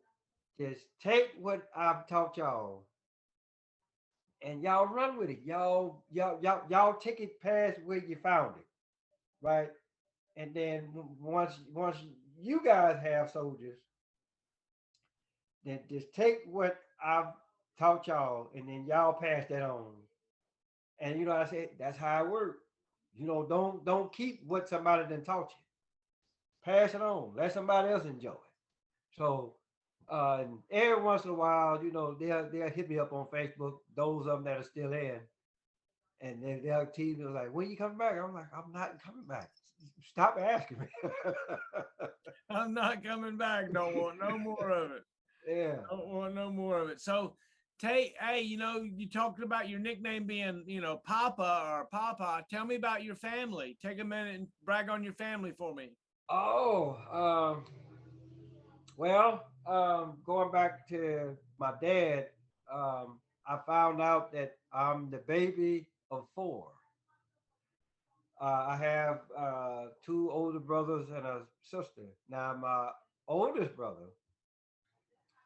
Speaker 2: just take what I've taught y'all and y'all run with it. Y'all take it past where you found it, right? And then once you guys have soldiers, then just take what I've taught y'all and then y'all pass that on. And I said that's how it works. Don't keep what somebody done taught you. Pass it on. Let somebody else enjoy it. So every once in a while, they'll hit me up on Facebook. Those of them that are still in, and they'll tease me like, "When you coming back?" I'm like, "I'm not coming back. Stop asking me."
Speaker 1: I'm not coming back. Don't want no more of it.
Speaker 2: Yeah.
Speaker 1: Don't want no more of it. So, Tate, hey, you talked about your nickname being, Papa or Papa. Tell me about your family. Take a minute and brag on your family for me.
Speaker 2: Oh, Well, going back to my dad, I found out that I'm the baby of four. I have two older brothers and a sister. Now, my oldest brother,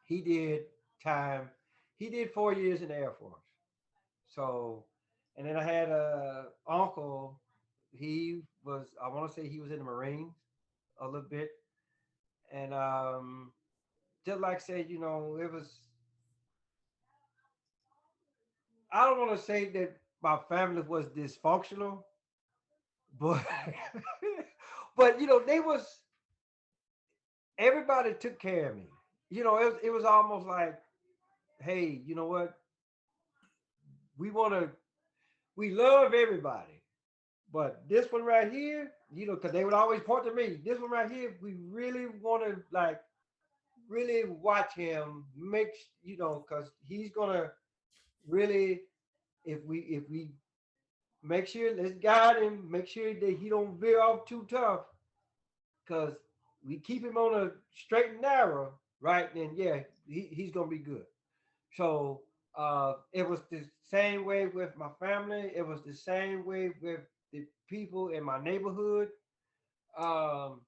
Speaker 2: he did time, he did 4 years in the Air Force. So, and then I had a uncle. He was, I want to say, he was in the Marines a little bit, and just like I said, it was. I don't want to say that my family was dysfunctional, but but they was, everybody took care of me. It was almost like, hey, you know what? We want to, we love everybody, but this one right here, because they would always point to me. This one right here, we really want to like really watch him, because he's gonna really, if we make sure, let's guide him, make sure that he don't veer off too tough, because we keep him on a straight and narrow, right? Then yeah, he's gonna be good. So it was the same way with my family. It was the same way with the people in my neighborhood. Um,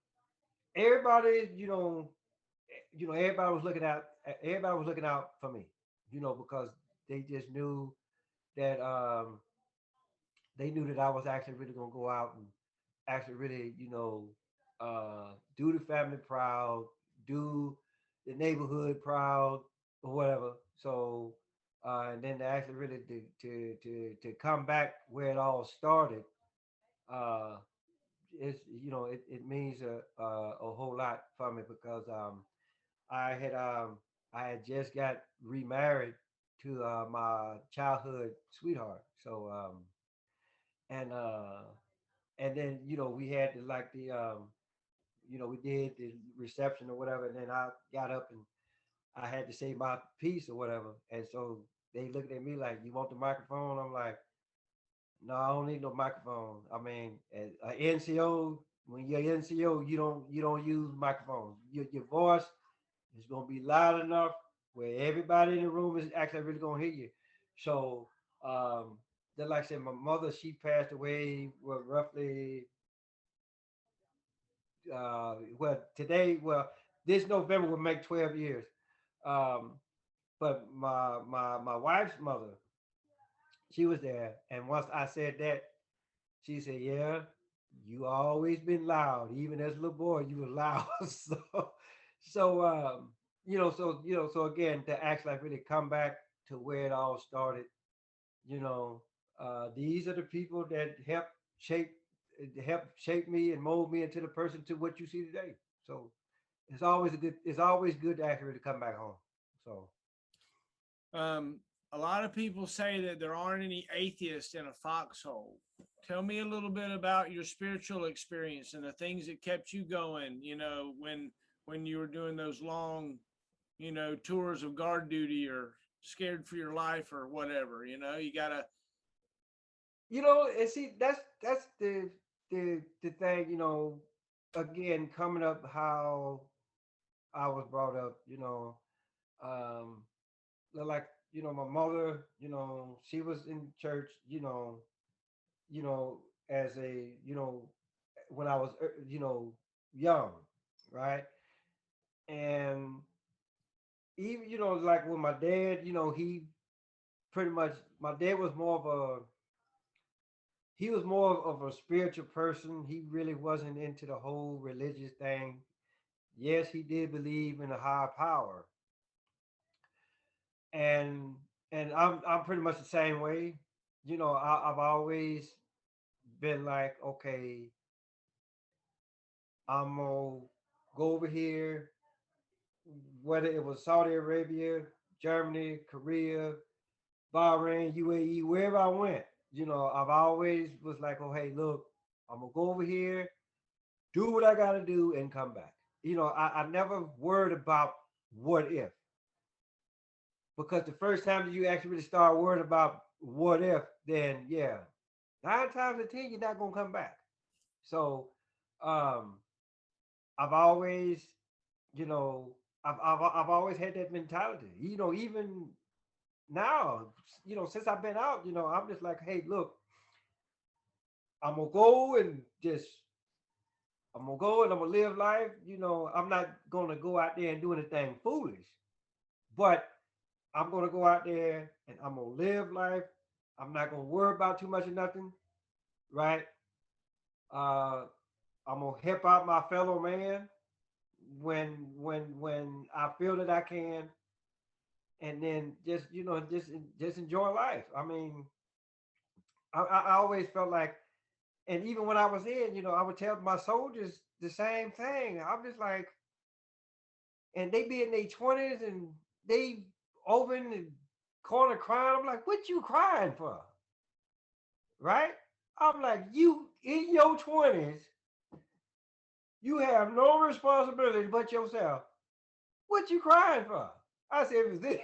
Speaker 2: everybody, everybody was looking out. Everybody was looking out for me, because they just knew that they knew that I was actually really gonna go out and actually really, do the family proud, do the neighborhood proud, or whatever. So, and then to actually really to come back where it all started, uh, it means a whole lot for me because I had um, I had just got remarried to my childhood sweetheart. So and uh, and then we had to like we did the reception or whatever, and then I got up and I had to say my piece or whatever, and so they looked at me like, "You want the microphone?" I'm like, "No, I don't need no microphone. I mean, as a NCO, when you're NCO, you don't use microphones. Your voice is gonna be loud enough where everybody in the room is actually really gonna hear you." So, just like I said, my mother, she passed away, well, roughly this November will make 12 years. Um, but my wife's mother, she was there, and once I said that, she said, "Yeah, you always been loud. Even as a little boy, you were loud." So again, to actually like really come back to where it all started, you know, these are the people that shape help shape me and mold me into the person to what you see today. So it's always good to actually come back home. So
Speaker 1: Um, a lot of people say that there aren't any atheists in a foxhole. Tell me a little bit about your spiritual experience and the things that kept you going, when you were doing those long, tours of guard duty or scared for your life or whatever, you gotta.
Speaker 2: and see that's the thing, again, coming up how I was brought up, um like, my mother, she was in church, you know, as a, when I was, young, right? And even, like with my dad, he pretty much, my dad was more of he was more of a spiritual person. He really wasn't into the whole religious thing. Yes, he did believe in a higher power, and I'm pretty much the same way. I've always been like, okay, I'm gonna go over here, whether it was Saudi Arabia, Germany, Korea, Bahrain, UAE, wherever I went. I've always was like, oh hey, look, I'm gonna go over here, do what I gotta do, and come back. I never worried about what if, because the first time that you actually really start worrying about what if, then yeah, 9 times out of 10 you're not gonna come back. So um I've always, you know, I've always had that mentality. Even now, since I've been out, I'm just like, hey, look, I'm gonna go and just I'm gonna go and I'm gonna live life. I'm not gonna go out there and do anything foolish, but I'm gonna go out there and I'm gonna live life. I'm not gonna worry about too much of nothing, right? Uh, I'm gonna help out my fellow man when I feel that I can, and then just enjoy life. I mean, I always felt like, and even when I was in, I would tell my soldiers the same thing. I'm just like, and they be in their 20s and they over in the corner crying. I'm like, what you crying for? Right? I'm like, you in your 20s, you have no responsibility but yourself. What you crying for? I said, if it's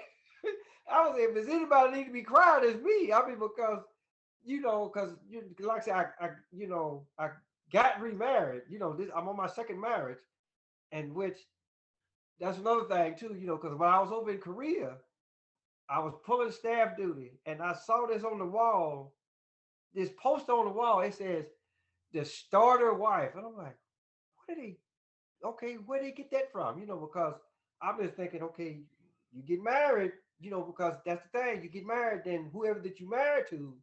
Speaker 2: I was if there's anybody need to be crying, it's me. I mean, because like I said, I got remarried. I'm on my second marriage, and which that's another thing too. Because when I was over in Korea, I was pulling staff duty, and I saw this on the wall, this poster on the wall. It says the starter wife, and I'm like, what did he? Okay, where did he get that from? Because I'm just thinking, okay, you get married, because that's the thing. You get married, then whoever that you married to,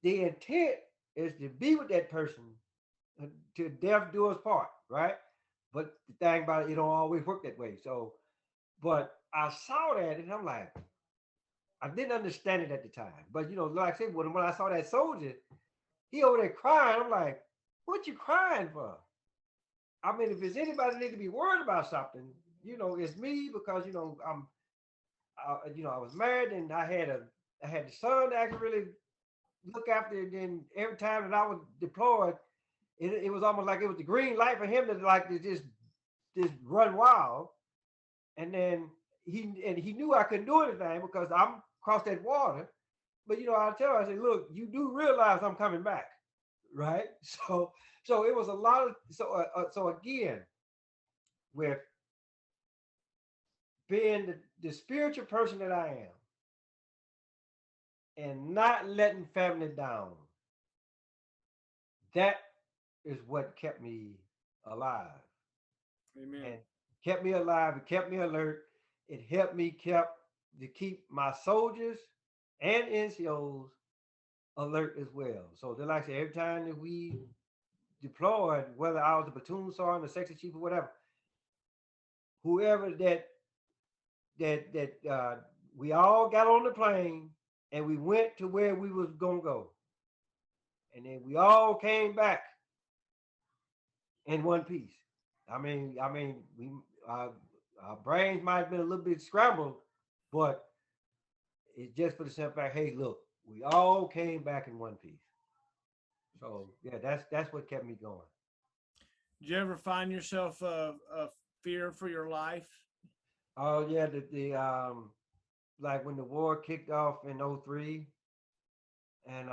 Speaker 2: the intent is to be with that person to death do us part, right? But the thing about it, it don't always work that way. So, but I saw that and I'm like, I didn't understand it at the time. But like I said, when I saw that soldier, he over there crying. I'm like, what you crying for? I mean, if there's anybody need to be worried about something, it's me because I was married and I had the son that I could really look after. And then every time that I was deployed, it was almost like it was the green light for him to just run wild. And then he knew I couldn't do anything because I'm across that water. But I tell her, I said, look, you do realize I'm coming back, right? So it was a lot of so again, with being the spiritual person that I am and not letting family down, that is what kept me alive.
Speaker 1: Amen.
Speaker 2: And kept me alive. It kept me alert. It helped me to keep my soldiers and NCOs alert as well. So they like I said, every time that we deployed, whether I was a platoon sergeant, a section chief, or whatever, whoever that we all got on the plane and we went to where we was gonna go, and then we all came back in one piece. We our brains might have been a little bit scrambled, but it's just for the simple fact, hey, look, we all came back in one piece. So yeah, that's what kept me going.
Speaker 1: Did you ever find yourself a fear for your life?
Speaker 2: Oh yeah, the like when the war kicked off in '03, and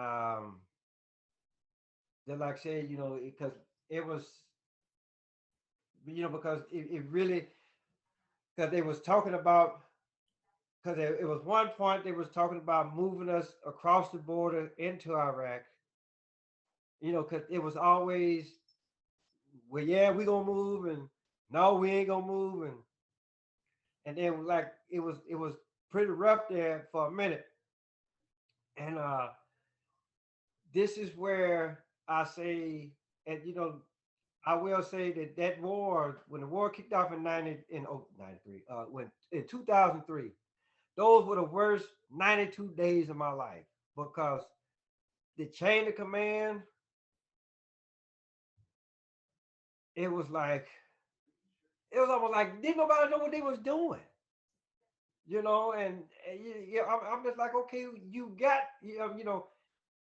Speaker 2: then like I said, because it was, because it really, because they was talking about, because it was one point they was talking about moving us across the border into Iraq, because it was always, well, yeah, we gonna move, and no, we ain't gonna move, and then like it was pretty rough there for a minute, and this is where I say, and I will say that war, when the war kicked off in 93, when in 2003, those were the worst 92 days of my life because the chain of command, it was like, it was almost like didn't nobody know what they was doing, and yeah, I'm just like, okay, you got,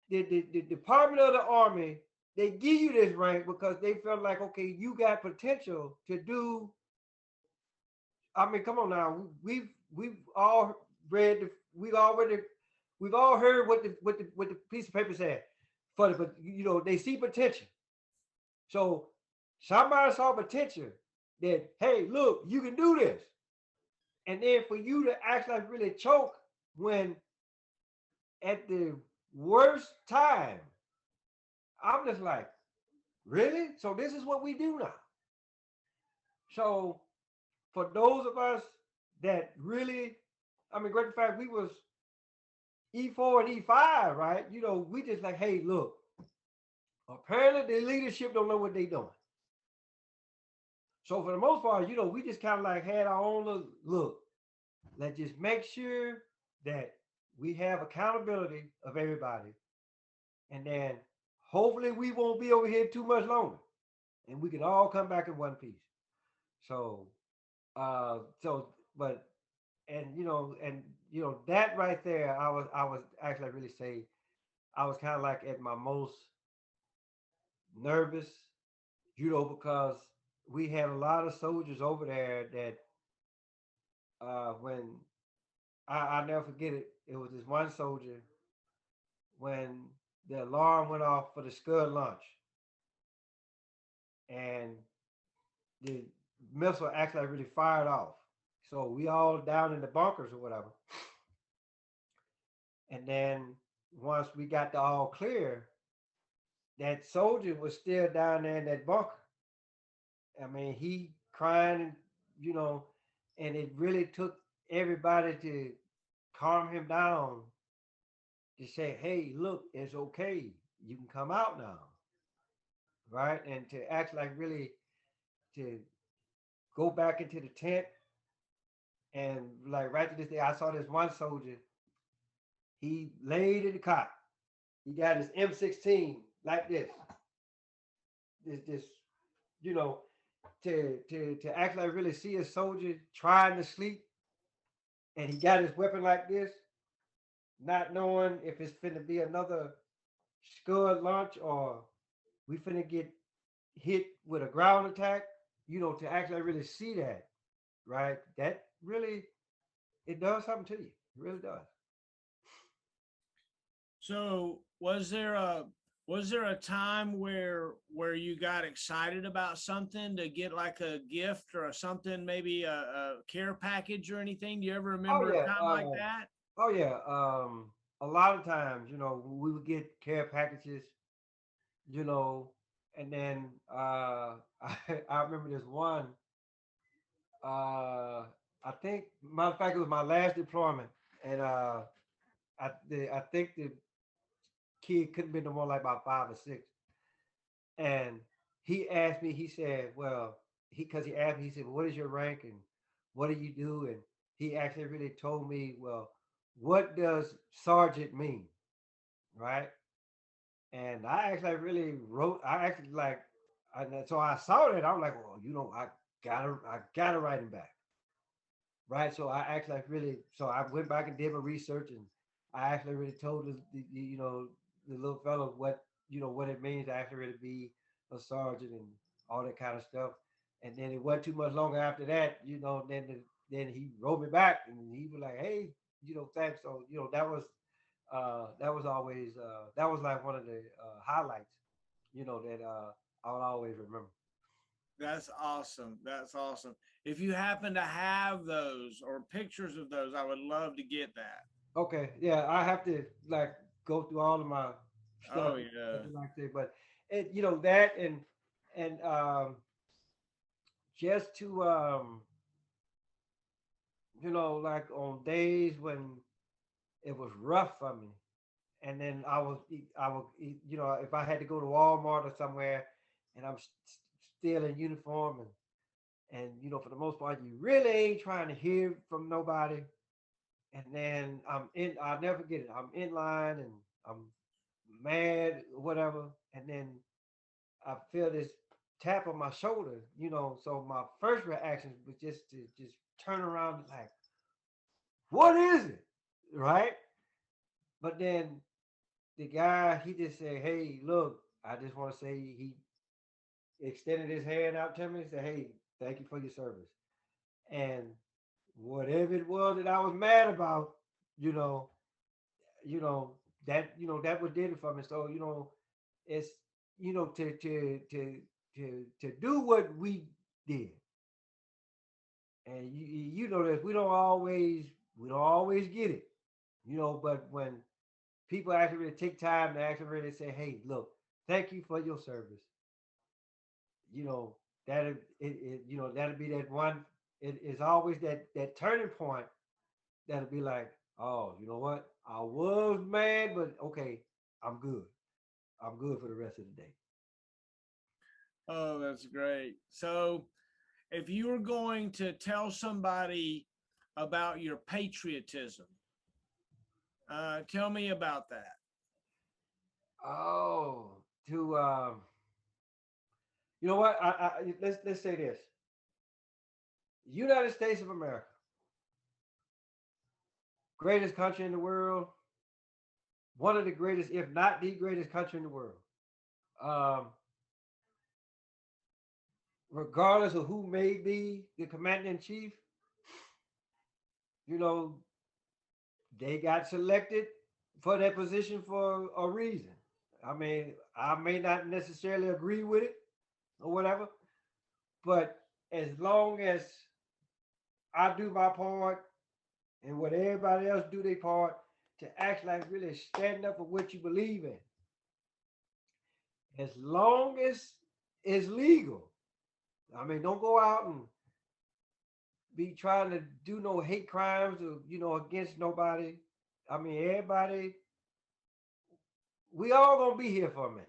Speaker 2: the Department of the Army, they give you this rank because they felt like, okay, you got potential to do. I mean, come on now. We've all read. We've all heard what the piece of paper said. But they see potential. So somebody saw potential that, hey, look, you can do this. And then for you to actually really choke when at the worst time, I'm just like, really? So this is what we do now. So for those of us that really, I mean, great fact, we was E4 and E5, right? We just like, hey, look, apparently the leadership don't know what they doing. So for the most part, we just kind of like had our own look. Let's just make sure that we have accountability of everybody. And then hopefully we won't be over here too much longer. And we can all come back in one piece. So but that right there, I was actually really say I was kind of like at my most nervous, because we had a lot of soldiers over there that when I'll never forget it. It was this one soldier when the alarm went off for the Scud launch, and the missile actually really fired off. So we all down in the bunkers or whatever. And then once we got the all clear, that soldier was still down there in that bunker. I mean, he crying, and it really took everybody to calm him down to say, hey, look, it's okay. You can come out now. Right. And to act like really to go back into the tent. And like right to this day, I saw this one soldier. He laid in the cot. He got his M16 like this. This, to act like really see a soldier trying to sleep, and he got his weapon like this, not knowing if it's finna be another Scud launch or we finna get hit with a ground attack. To actually really see that, right? That really it does something to you. It really does.
Speaker 1: So was there a time where you got excited about something to get like a gift or something, maybe a care package or anything? Do you ever
Speaker 2: Oh
Speaker 1: remember a
Speaker 2: yeah.
Speaker 1: time like that?
Speaker 2: Oh yeah. A lot of times, we would get care packages, you know, and then I remember this one. I think, matter of fact, it was my last deployment, and I think the kid couldn't be no more like about 5 or 6, and he asked me. He said, "Well, because he asked me, he said, well, what is your rank and what do you do?" And he actually really told me, "Well, what does sergeant mean?" Right? And I actually really wrote. I actually like, so I saw that. I was like, "Well, I gotta write him back." Right. So I actually like really, so I went back and did my research, and I actually really told the little fellow what it means to actually really be a sergeant and all that kind of stuff. And then it wasn't too much longer after that, then he wrote me back and he was like, "Hey, thanks." So that was always that was like one of the highlights, that I'll always remember.
Speaker 1: That's awesome. That's awesome. If you happen to have those or pictures of those, I would love to get that.
Speaker 2: Okay, yeah, I have to like go through all of my stuff
Speaker 1: Oh yeah.
Speaker 2: like that, but that and just to like on days when it was rough for me, and then I was if I had to go to Walmart or somewhere, and I'm still in uniform, and for the most part you really ain't trying to hear from nobody, and then I'll never forget it. I'm in line and I'm mad, whatever, and then I feel this tap on my shoulder, So my first reaction was just to just turn around, like, what is it, right? But then the guy, he just said, "Hey, look, I just want to say," he extended his hand out to me and said, "Hey, thank you for your service." And whatever it was that I was mad about, you know, that what did it for me. So it's to do what we did. And you know this, we don't always get it, but when people actually really take time to actually really say, hey, look, thank you for your service. You know, that'll be that one. It is always that turning point that'll be like, oh, you know what? I was mad, but okay, I'm good. I'm good for the rest of the day.
Speaker 1: Oh, that's great. So, if you were going to tell somebody about your patriotism, tell me about that.
Speaker 2: Oh, to you know what? Let's say this: United States of America, greatest country in the world, one of the greatest, if not the greatest country in the world. Um, Regardless of who may be the commander in chief, you know, they got selected for that position for a reason. I mean, I may not necessarily agree with it or whatever, but as long as I do my part and what everybody else do their part to act like really stand up for what you believe in, as long as it's legal. I mean, don't go out and be trying to do no hate crimes or against nobody. I mean, everybody, we all gonna be here for a minute.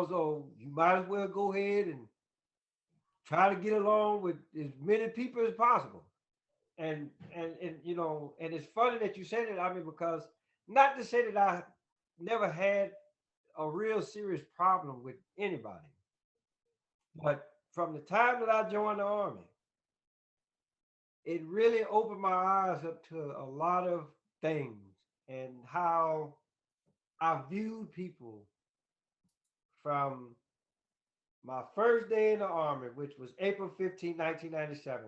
Speaker 2: So you might as well go ahead and try to get along with as many people as possible. And it's funny that you said it. I mean, because not to say that I never had a real serious problem with anybody, but from the time that I joined the army, it really opened my eyes up to a lot of things and how I viewed people from my first day in the army, which was April 15, 1997,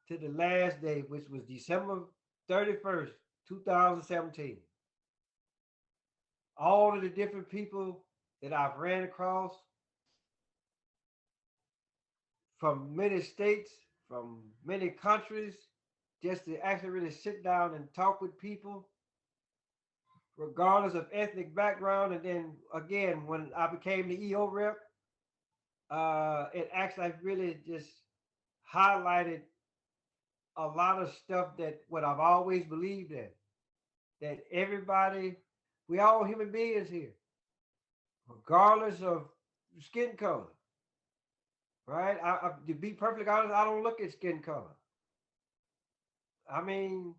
Speaker 2: to the last day, which was December 31st, 2017. All of the different people that I've ran across from many states, from many countries, just to actually really sit down and talk with people, regardless of ethnic background. And then again, when I became the EO rep, it actually really just highlighted a lot of stuff that what I've always believed in, that everybody, we all human beings here, regardless of skin color, right? To be perfectly honest, I don't look at skin color. I mean,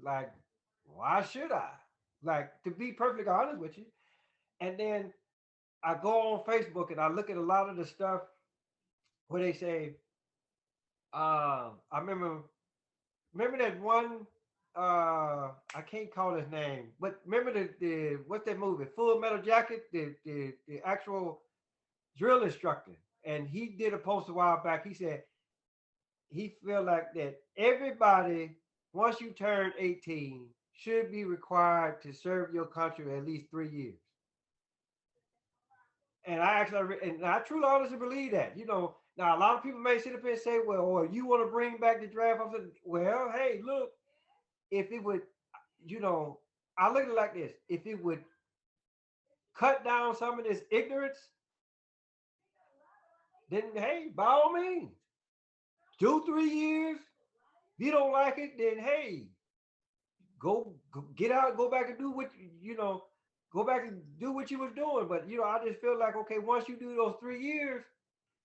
Speaker 2: like, why should I? Like, to be perfectly honest with you. And then I go on Facebook and I look at a lot of the stuff where they say, I remember that one, I can't call his name, but remember the what's that movie? Full Metal Jacket, the actual drill instructor. And he did a post a while back. He said he feel like that everybody, once you turn 18, should be required to serve your country at least 3 years. And I truly honestly believe that. Now a lot of people may sit up here and say, well, or you want to bring back the draft. I said, well, hey, look, if it would, you know, I look at it like this: if it would cut down some of this ignorance, then hey, by all means, do 3 years. If you don't like it, then hey, go get out, go back and do what go back and do what you was doing. But I just feel like, okay, once you do those 3 years,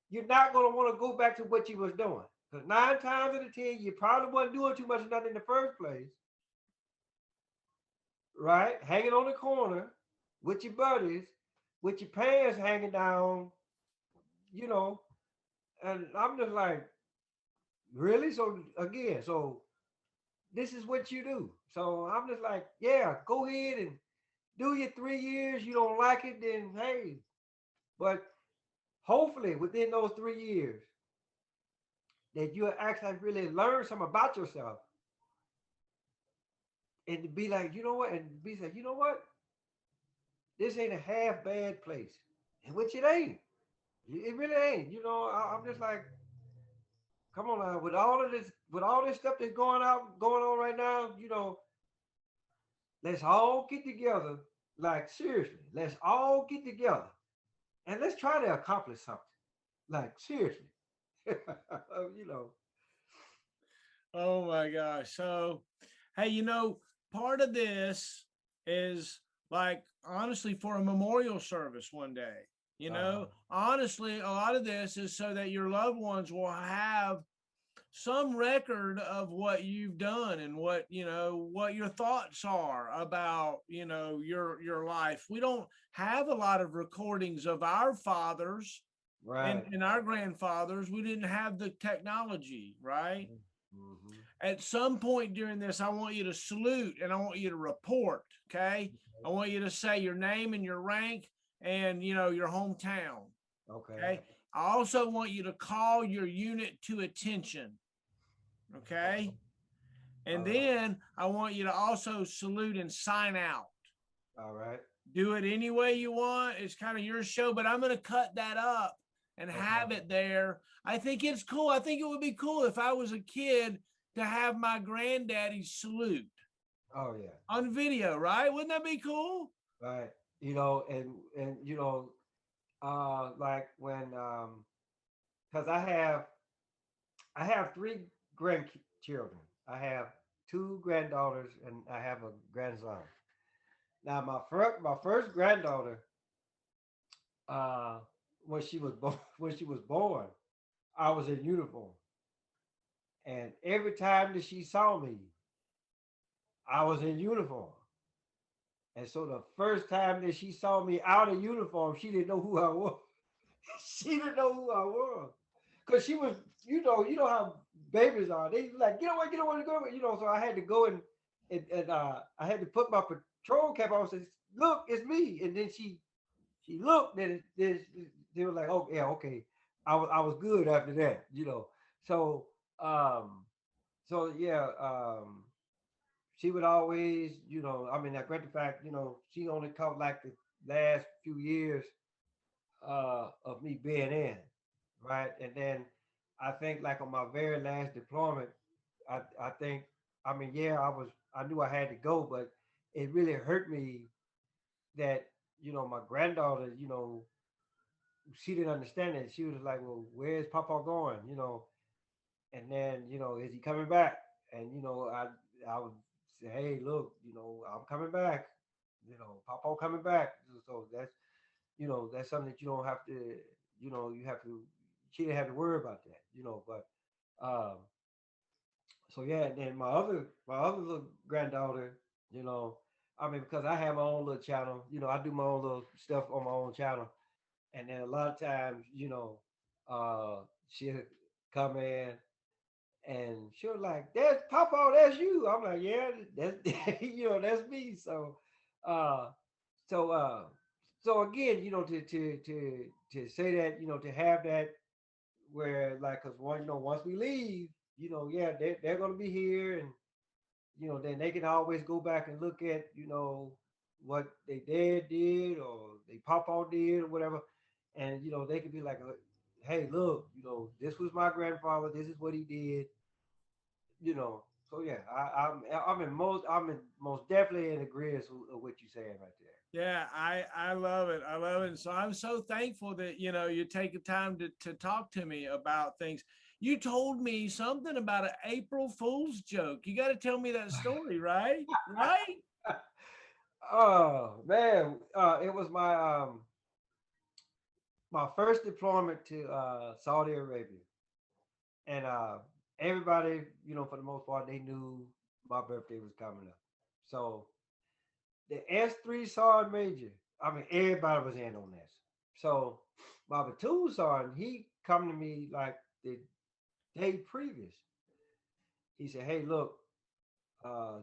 Speaker 2: you're not gonna want to go back to what you was doing. Because 9 times out of 10, you probably wasn't doing too much of nothing in the first place, right? Hanging on the corner with your buddies, with your pants hanging down, you know. And I'm just like, really? So again, so this is what you do. So I'm just like, yeah, go ahead and do your 3 years. You don't like it, then hey. But hopefully within those 3 years, that you'll actually really learn something about yourself. And to be like, you know what? And be like, you know what? This ain't a half bad place. And which it ain't. It really ain't. I'm just like, come on now, with all this stuff that's going on right now, let's all get together. Like seriously, let's all get together and let's try to accomplish something. Like seriously, you know.
Speaker 1: Oh my gosh. So, hey, part of this is like honestly for a memorial service one day.
Speaker 2: Uh,
Speaker 1: Honestly, a lot of this is so that your loved ones will have some record of what you've done and what your thoughts are about, your life. We don't have a lot of recordings of our fathers and,
Speaker 2: right.
Speaker 1: and our grandfathers. We didn't have the technology, right?
Speaker 2: Mm-hmm.
Speaker 1: At some point during this, I want you to salute and I want you to report. Okay. I want you to say your name and your rank and, your hometown.
Speaker 2: Okay.
Speaker 1: Okay. I also want you to call your unit to attention. Okay. And
Speaker 2: All right.
Speaker 1: then I want you to also salute and sign out.
Speaker 2: All right.
Speaker 1: Do it any way you want. It's kind of your show, but I'm going to cut that up and
Speaker 2: Okay.
Speaker 1: have it there. I think it's cool. I think it would be cool if I was a kid to have my granddaddy salute
Speaker 2: Oh yeah.
Speaker 1: on video, right? Wouldn't that be cool?
Speaker 2: Right. And like when because I have three grandchildren. I have two granddaughters and I have a grandson. Now my first granddaughter, uh, when she was when she was born, I was in uniform, and every time that she saw me, I was in uniform. And so the first time that she saw me out of uniform, she didn't know who I was. She didn't know who I was. Cause she was, you know how babies are. They like, get away, go away. So I had to go and I had to put my patrol cap on and say, look, it's me. And then she looked and they were like, oh yeah, okay. I was good after that. So um so yeah, she would always, I mean, I great the fact, she only caught like the last few years of me being in, right? And then I think like on my very last deployment, I think, I mean, yeah, I knew I had to go, but it really hurt me that, my granddaughter, she didn't understand it. She was like, well, where's Papa going? And then, is he coming back? And, I would say, hey, look, I'm coming back. Papa coming back. So that's something that you don't have to, you have to, she didn't have to worry about that. But so yeah, and then my other little granddaughter, you know, I mean, because I have my own little channel, I do my own little stuff on my own channel. And then a lot of times, she'll come in and she was like, "That's Papa, that's you." I'm like, "Yeah, that's that's me." Uh, so, uh, so again, to say that, to have that where like, cause once we leave, yeah, they're gonna be here, and then they can always go back and look at, what they dad did or they Papa did or whatever, and they could be like, "Hey, look, this was my grandfather. This is what he did." So yeah, I'm in most definitely in agreement with what you're saying right there.
Speaker 1: Yeah, I love it. I love it. And so I'm so thankful that you take the time to talk to me about things. You told me something about an April Fool's joke. You got to tell me that story, right? Right?
Speaker 2: Oh man, it was my first deployment to Saudi Arabia, and everybody, for the most part, they knew my birthday was coming up. So the S3 Sergeant Major, I mean, everybody was in on this. So my platoon sergeant, he come to me like the day previous. He said, "Hey, look,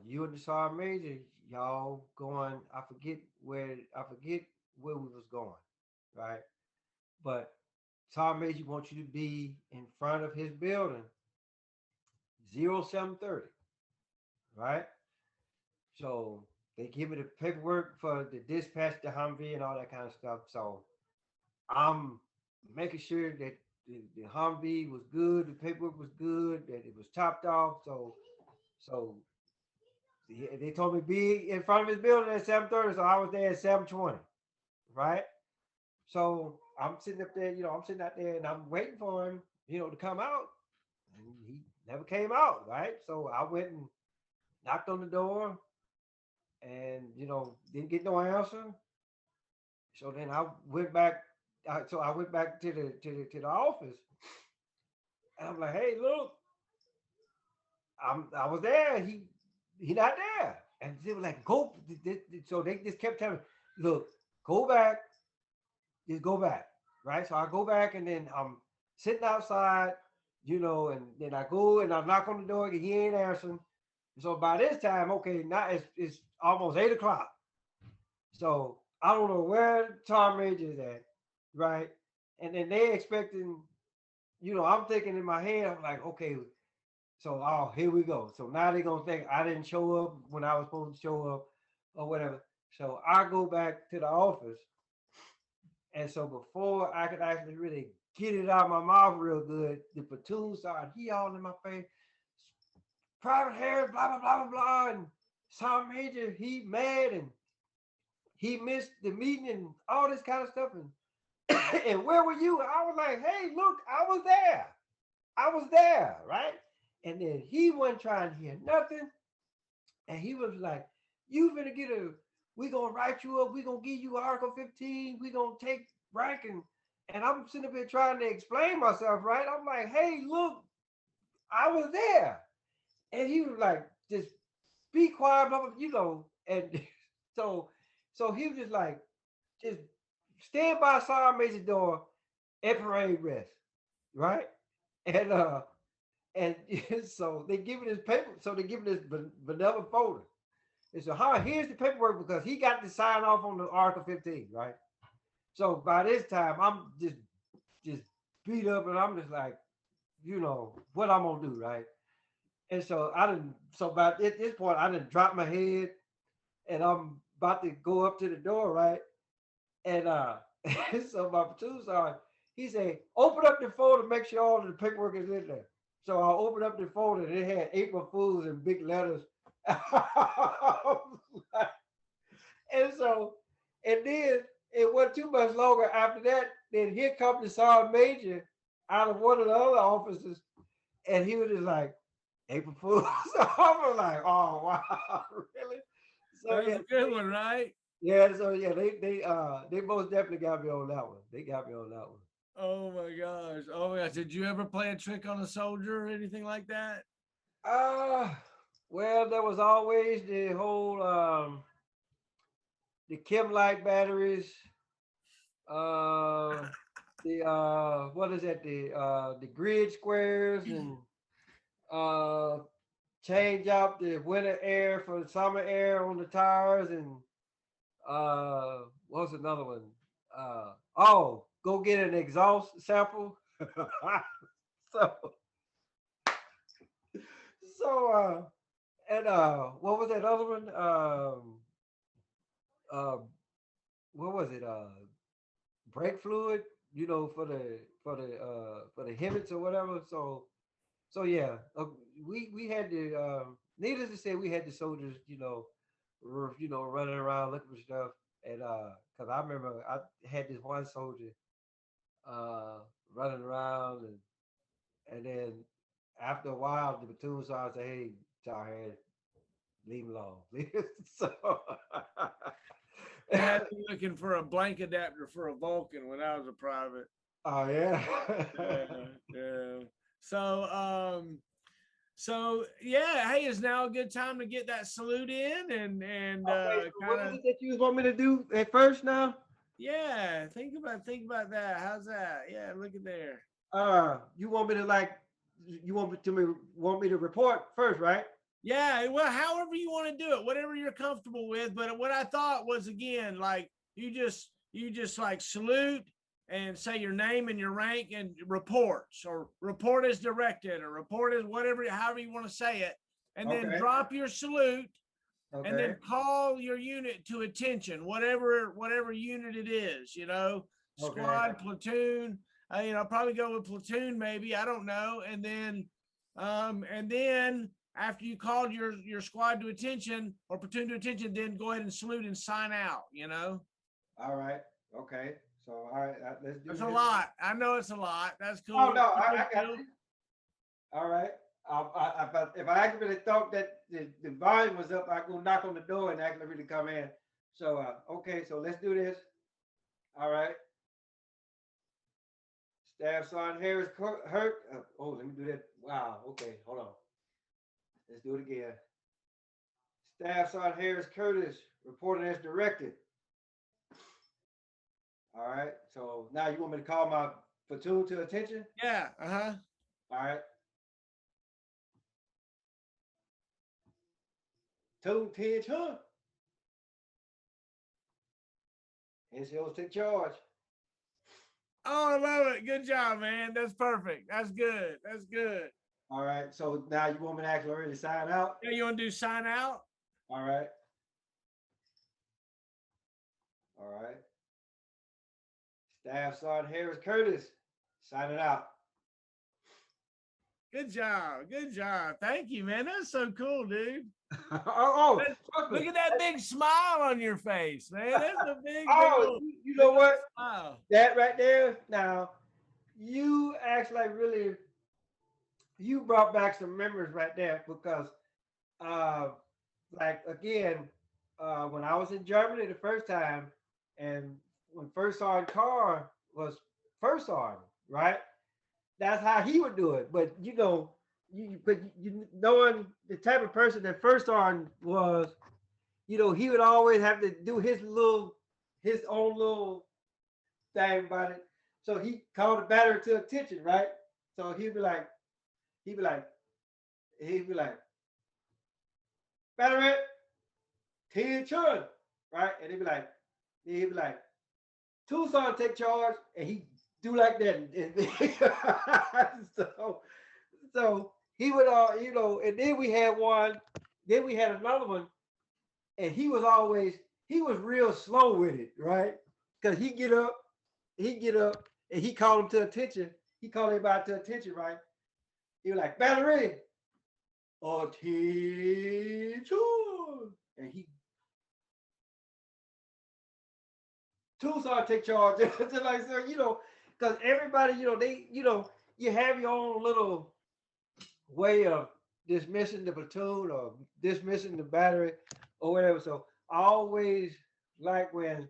Speaker 2: you and the sergeant major, y'all going. I forget where we was going, right? But sergeant major wants you to be in front of his building, 0730, right? So they give me the paperwork for the dispatch, the Humvee, and all that kind of stuff. So I'm making sure that the Humvee was good, the paperwork was good, that it was topped off. So they told me be in front of his building at 7:30, so I was there at 7:20, right? So I'm sitting up there, I'm sitting out there and I'm waiting for him, to come out, and he never came out, right? So I went and knocked on the door, and didn't get no answer. So then I went back. So I went back to the office, and I'm like, "Hey, look, I was there. He not there." And they were like, "Go." So they just kept telling me, "Look, go back. Just go back." Right. So I go back, and then I'm sitting outside, and then I go and I knock on the door, and he ain't answering. So by this time, okay, now it's almost 8 o'clock. So I don't know where Tom Major is at, right? And then they expecting, I'm thinking in my head, I'm like, okay, so here we go. So now they're gonna think I didn't show up when I was supposed to show up or whatever. So I go back to the office. And so before I could actually really get it out of my mouth real good, the platoon started all in my face. Private Harris, blah, blah, blah, blah, blah. And Sergeant Major, he mad and he missed the meeting and all this kind of stuff. And, and where were you? I was like, hey, look, I was there. I was there, right? And then he wasn't trying to hear nothing. And he was like, you finna we gonna write you up. We gonna give you Article 15. We gonna take ranking. And I'm sitting up here trying to explain myself, right? I'm like, hey, look, I was there. And he was like, just be quiet, blah, blah, And so he was just like, just stand by Sergeant Major's door at parade rest, right? And so they give it his paper. So they give it this vanilla folder. And so here's the paperwork because he got to sign off on the Article 15, right? So by this time, I'm just beat up, and I'm just like, what I'm gonna do, right? And so by this point, I didn't drop my head, and I'm about to go up to the door, right? And so my platoon sergeant, he said, open up the folder, make sure all of the paperwork is in there. So I opened up the folder, and it had April Fools in big letters. And then it wasn't too much longer after that. Then here comes the Sergeant Major out of one of the other officers, and he was just like, April Fool. So I was like, oh wow, really? So
Speaker 1: That's a good one, right?
Speaker 2: Yeah, so yeah, they most definitely got me on that one. They got me on that one.
Speaker 1: Oh my gosh. Oh my gosh. Did you ever play a trick on a soldier or anything like that?
Speaker 2: Well, there was always the whole the Kim light batteries, the what is that, the grid squares, and change out the winter air for the summer air on the tires, and what's another one? Go get an exhaust sample. so and what was that other one? What was it? Brake fluid, for the Hivets or whatever. So yeah, we had the needless to say, we had the soldiers, running around looking for stuff. And because I remember I had this one soldier running around, and then after a while the platoon sergeant said, hey, Jarhead, leave him alone. So
Speaker 1: I had me looking for a blank adapter for a Vulcan when I was a private.
Speaker 2: Oh yeah.
Speaker 1: Yeah. So yeah, hey, is now a good time to get that salute in and
Speaker 2: Okay, so what
Speaker 1: kind
Speaker 2: is
Speaker 1: of,
Speaker 2: it that you want me to do at first now?
Speaker 1: yeah, think about that. How's that? Yeah, look at there.
Speaker 2: You want me to want me to report first, right?
Speaker 1: Yeah, well, however you want to do it, whatever you're comfortable with. But what I thought was, again, like you just like salute and say your name and your rank and reports, or report as directed, or report as whatever, however you want to say it, and then drop your salute, and then call your unit to attention, whatever unit it is, squad, platoon. You know, probably go with platoon, maybe, I don't know. And then after you called your squad to attention or platoon to attention, then go ahead and salute and sign out, you know.
Speaker 2: All right. Okay. So, all right, let's do
Speaker 1: That's
Speaker 2: this.
Speaker 1: a lot. I know it's a lot. That's cool.
Speaker 2: Oh, no,
Speaker 1: No
Speaker 2: I
Speaker 1: big
Speaker 2: got
Speaker 1: deal.
Speaker 2: you. All right. If I actually really thought that the volume was up, I go knock on the door and actually really come in. So, okay, so let's do this. All right. Staff Sergeant Harris Hurt. Oh, let me do that. Wow. Okay, hold on. Let's do it again. Staff Sergeant Harris Curtis reporting as directed. All right. So now you want me to call my platoon to attention?
Speaker 1: Yeah. Uh-huh.
Speaker 2: All right. To attention. NCOs take charge.
Speaker 1: Oh, I love it. Good job, man. That's perfect. That's good. That's good.
Speaker 2: All right. So now you want me to actually already sign out?
Speaker 1: Yeah, you want to do sign out?
Speaker 2: All right. All right. Staff Sergeant Harris Curtis signing out.
Speaker 1: Good job. Good job. Thank you, man. That's so cool, dude. Look at that big smile on your face, man. That's a big,
Speaker 2: you know what?
Speaker 1: Smile.
Speaker 2: That right there. Now, you actually really, you brought back some memories right there because, like again, when I was in Germany the first time, and when First Sergeant Carr was First Sergeant, right? That's how he would do it. But you know, you knowing the type of person that First Sergeant was, you know, he would always have to do his own little thing about it. So he called the battery to attention, right? So he'd be like, battery, attention, right? And he'd be like, Tucson take charge, and he do like that. so he would, you know, and then we had another one, and he was real slow with it, right? Because he get up, and he called him to attention. He called everybody to attention, right? He was like, battery, attention, and he Tucson take charge. Just like, so, you know, because everybody, you know, you have your own little way of dismissing the platoon or dismissing the battery or whatever. So I always like when,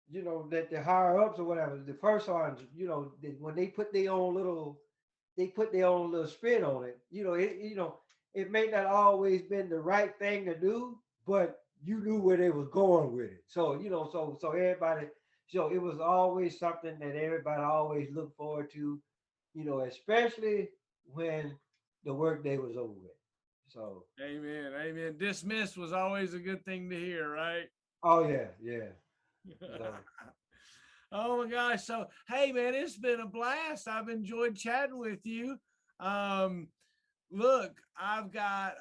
Speaker 2: you know, that the higher ups or whatever, the first sergeants, you know, when they put their own little spin on it. You know, it may not always been the right thing to do, but you knew where they was going with it. So, you know, so everybody, so it was always something that everybody always looked forward to, you know, especially when the workday was over with. So
Speaker 1: amen. Amen. Dismiss was always a good thing to hear, right?
Speaker 2: oh yeah. So,
Speaker 1: oh my gosh. So hey man, it's been a blast. I've enjoyed chatting with you. Look, I've got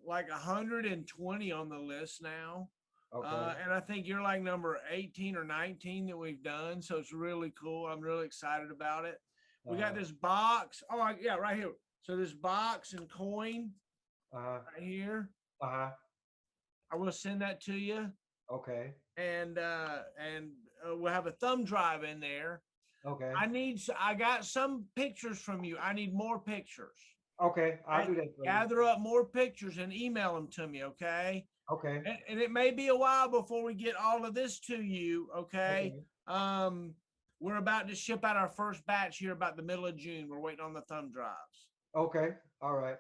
Speaker 1: like 120 on the list now.
Speaker 2: okay.
Speaker 1: And I think you're like number 18 or 19 that we've done. So it's really cool. I'm really excited about it. We got this box. Oh, yeah, right here. So this box and coin right here. I will send that to you.
Speaker 2: Okay.
Speaker 1: And we'll have a thumb drive in there.
Speaker 2: Okay.
Speaker 1: I got some pictures from you. I need more pictures.
Speaker 2: Okay, I'll do that.
Speaker 1: Gather up more pictures and email them to me, okay?
Speaker 2: Okay.
Speaker 1: And it may be a while before we get all of this to you, okay? We're about to ship out our first batch here about the middle of June. We're waiting on the thumb drives.
Speaker 2: Okay. All right.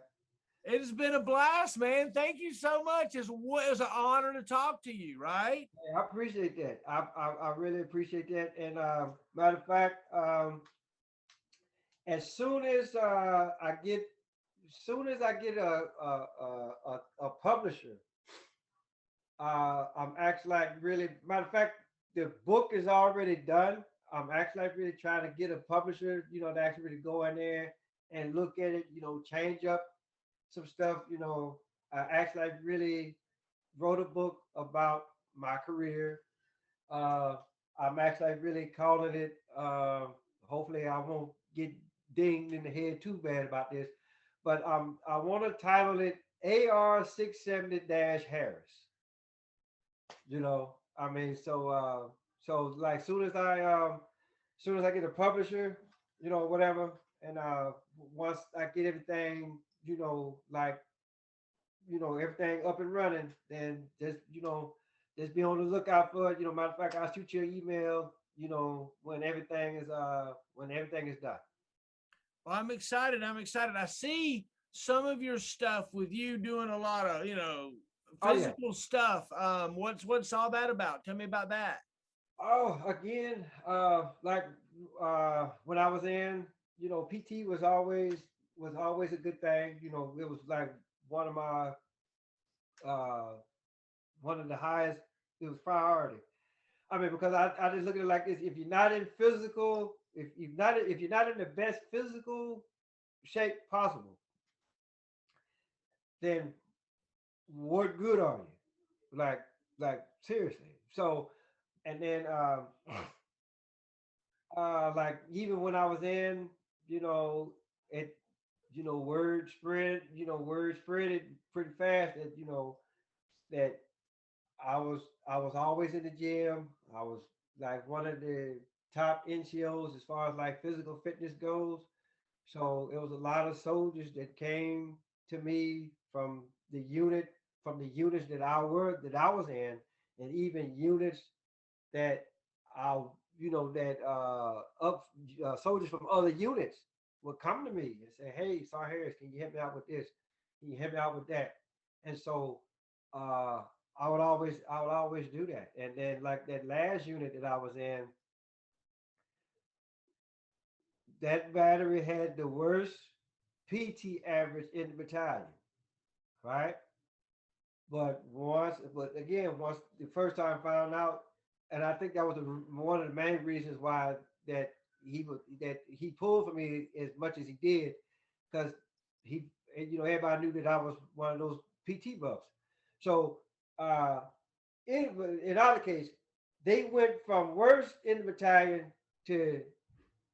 Speaker 1: It has been a blast, man. Thank you so much. It was an honor to talk to you, right?
Speaker 2: I appreciate that. I really appreciate that. And matter of fact, as soon as I get a publisher, I'm actually like really, matter of fact, the book is already done. I'm actually like really trying to get a publisher, you know, to actually really go in there and look at it, you know, change up some stuff. You know, I actually like really wrote a book about my career. I'm actually really calling it. Hopefully, I won't get dinged in the head too bad about this, but I want to title it AR 670 Harris. I mean, so like soon as I get a publisher, whatever, and once I get everything, like everything up and running, then just be on the lookout for it. Matter of fact, I'll shoot you an email, when everything is done.
Speaker 1: Well, I'm excited. I'm excited. I see some of your stuff with you doing a lot of,
Speaker 2: Oh yeah.
Speaker 1: physical stuff. What's all that about? Tell me about that.
Speaker 2: Oh, again, like when I was in, PT was always a good thing. It was like one of my uh one of the highest. It was priority. I mean, because I just look at it like this: if you're not in physical, if you're not in the best physical shape possible, then what good are you? Like seriously. So, and then like even when I was in, it, word spread it pretty fast that that I was always in the gym. I was like one of the top NCOs as far as like physical fitness goes. So it was a lot of soldiers that came to me from the units that I was in, and even units that I that up soldiers from other units would come to me and say, "Hey, Sar Harris, can you help me out with this? Can you help me out with that?" And so uh, I would always do that. And then like that last unit that I was in, that battery had the worst PT average in the battalion, right? But again, once the first time I found out, and I think that was one of the main reasons why that he pulled for me as much as he did, because he, everybody knew that I was one of those PT buffs. So uh, in our case, they went from worst in the battalion to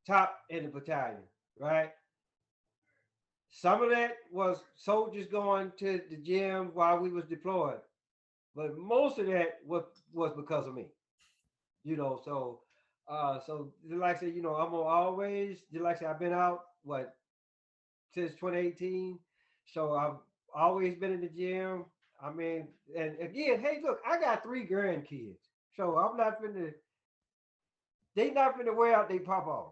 Speaker 2: top in the battalion, right? Some of that was soldiers going to the gym while we was deployed, but most of that was because of me. So so like I said, I'm gonna always like I said, I've been out since 2018, so I've always been in the gym. I mean, and again, hey, look, I got three grandkids, so I'm not finna. They not finna wear out they papa.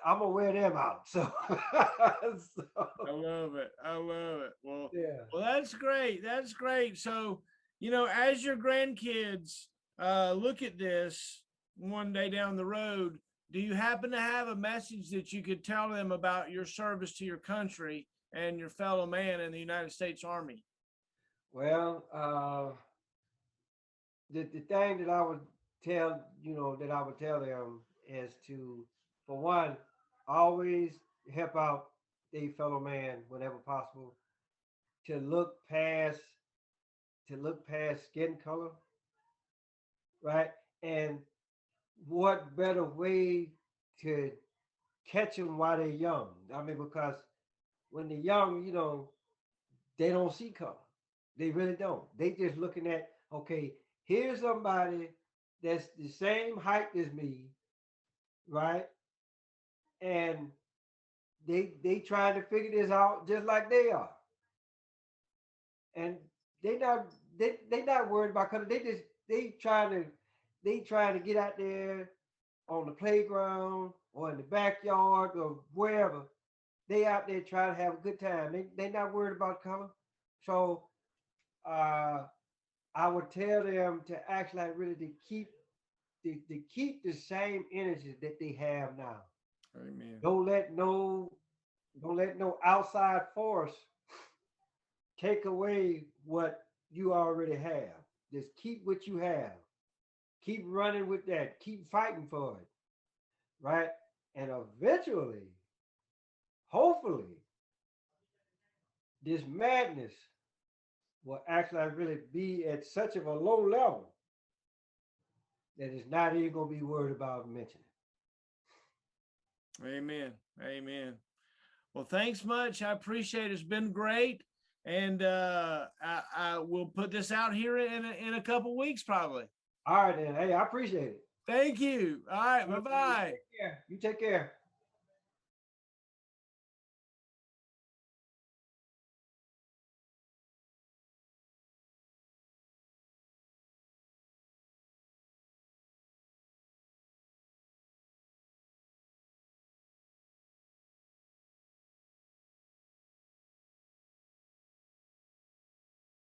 Speaker 2: I'm gonna wear them out. So,
Speaker 1: I love it. I love it.
Speaker 2: yeah.
Speaker 1: Well, that's great. That's great. So, as your grandkids look at this one day down the road, do you happen to have a message that you could tell them about your service to your country and your fellow man in the United States Army?
Speaker 2: Well, the thing that I would tell them is to, for one, always help out their fellow man whenever possible. To look past skin color, right? And what better way to catch them while they're young? I mean, because when they're young, they don't see color. They really don't. They just looking at, okay, here's somebody that's the same height as me, right? And they trying to figure this out just like they are. And they not they not worried about color. They trying to get out there on the playground or in the backyard or wherever. They out there trying to have a good time. They not worried about color. So uh I would tell them to actually like really to keep the same energy that they have now.
Speaker 1: Amen.
Speaker 2: Don't let no outside force take away what you already have. Just keep what you have. Keep running with that. Keep fighting for it, right? And eventually, hopefully, this madness will actually really be at such of a low level that is not even gonna be worried about mentioning.
Speaker 1: Amen. Amen. Well, thanks much. I appreciate it. It's been great. And I will put this out here in a couple weeks, probably.
Speaker 2: All right, then. Hey, I appreciate it.
Speaker 1: Thank you. All right. Bye-bye.
Speaker 2: You take care.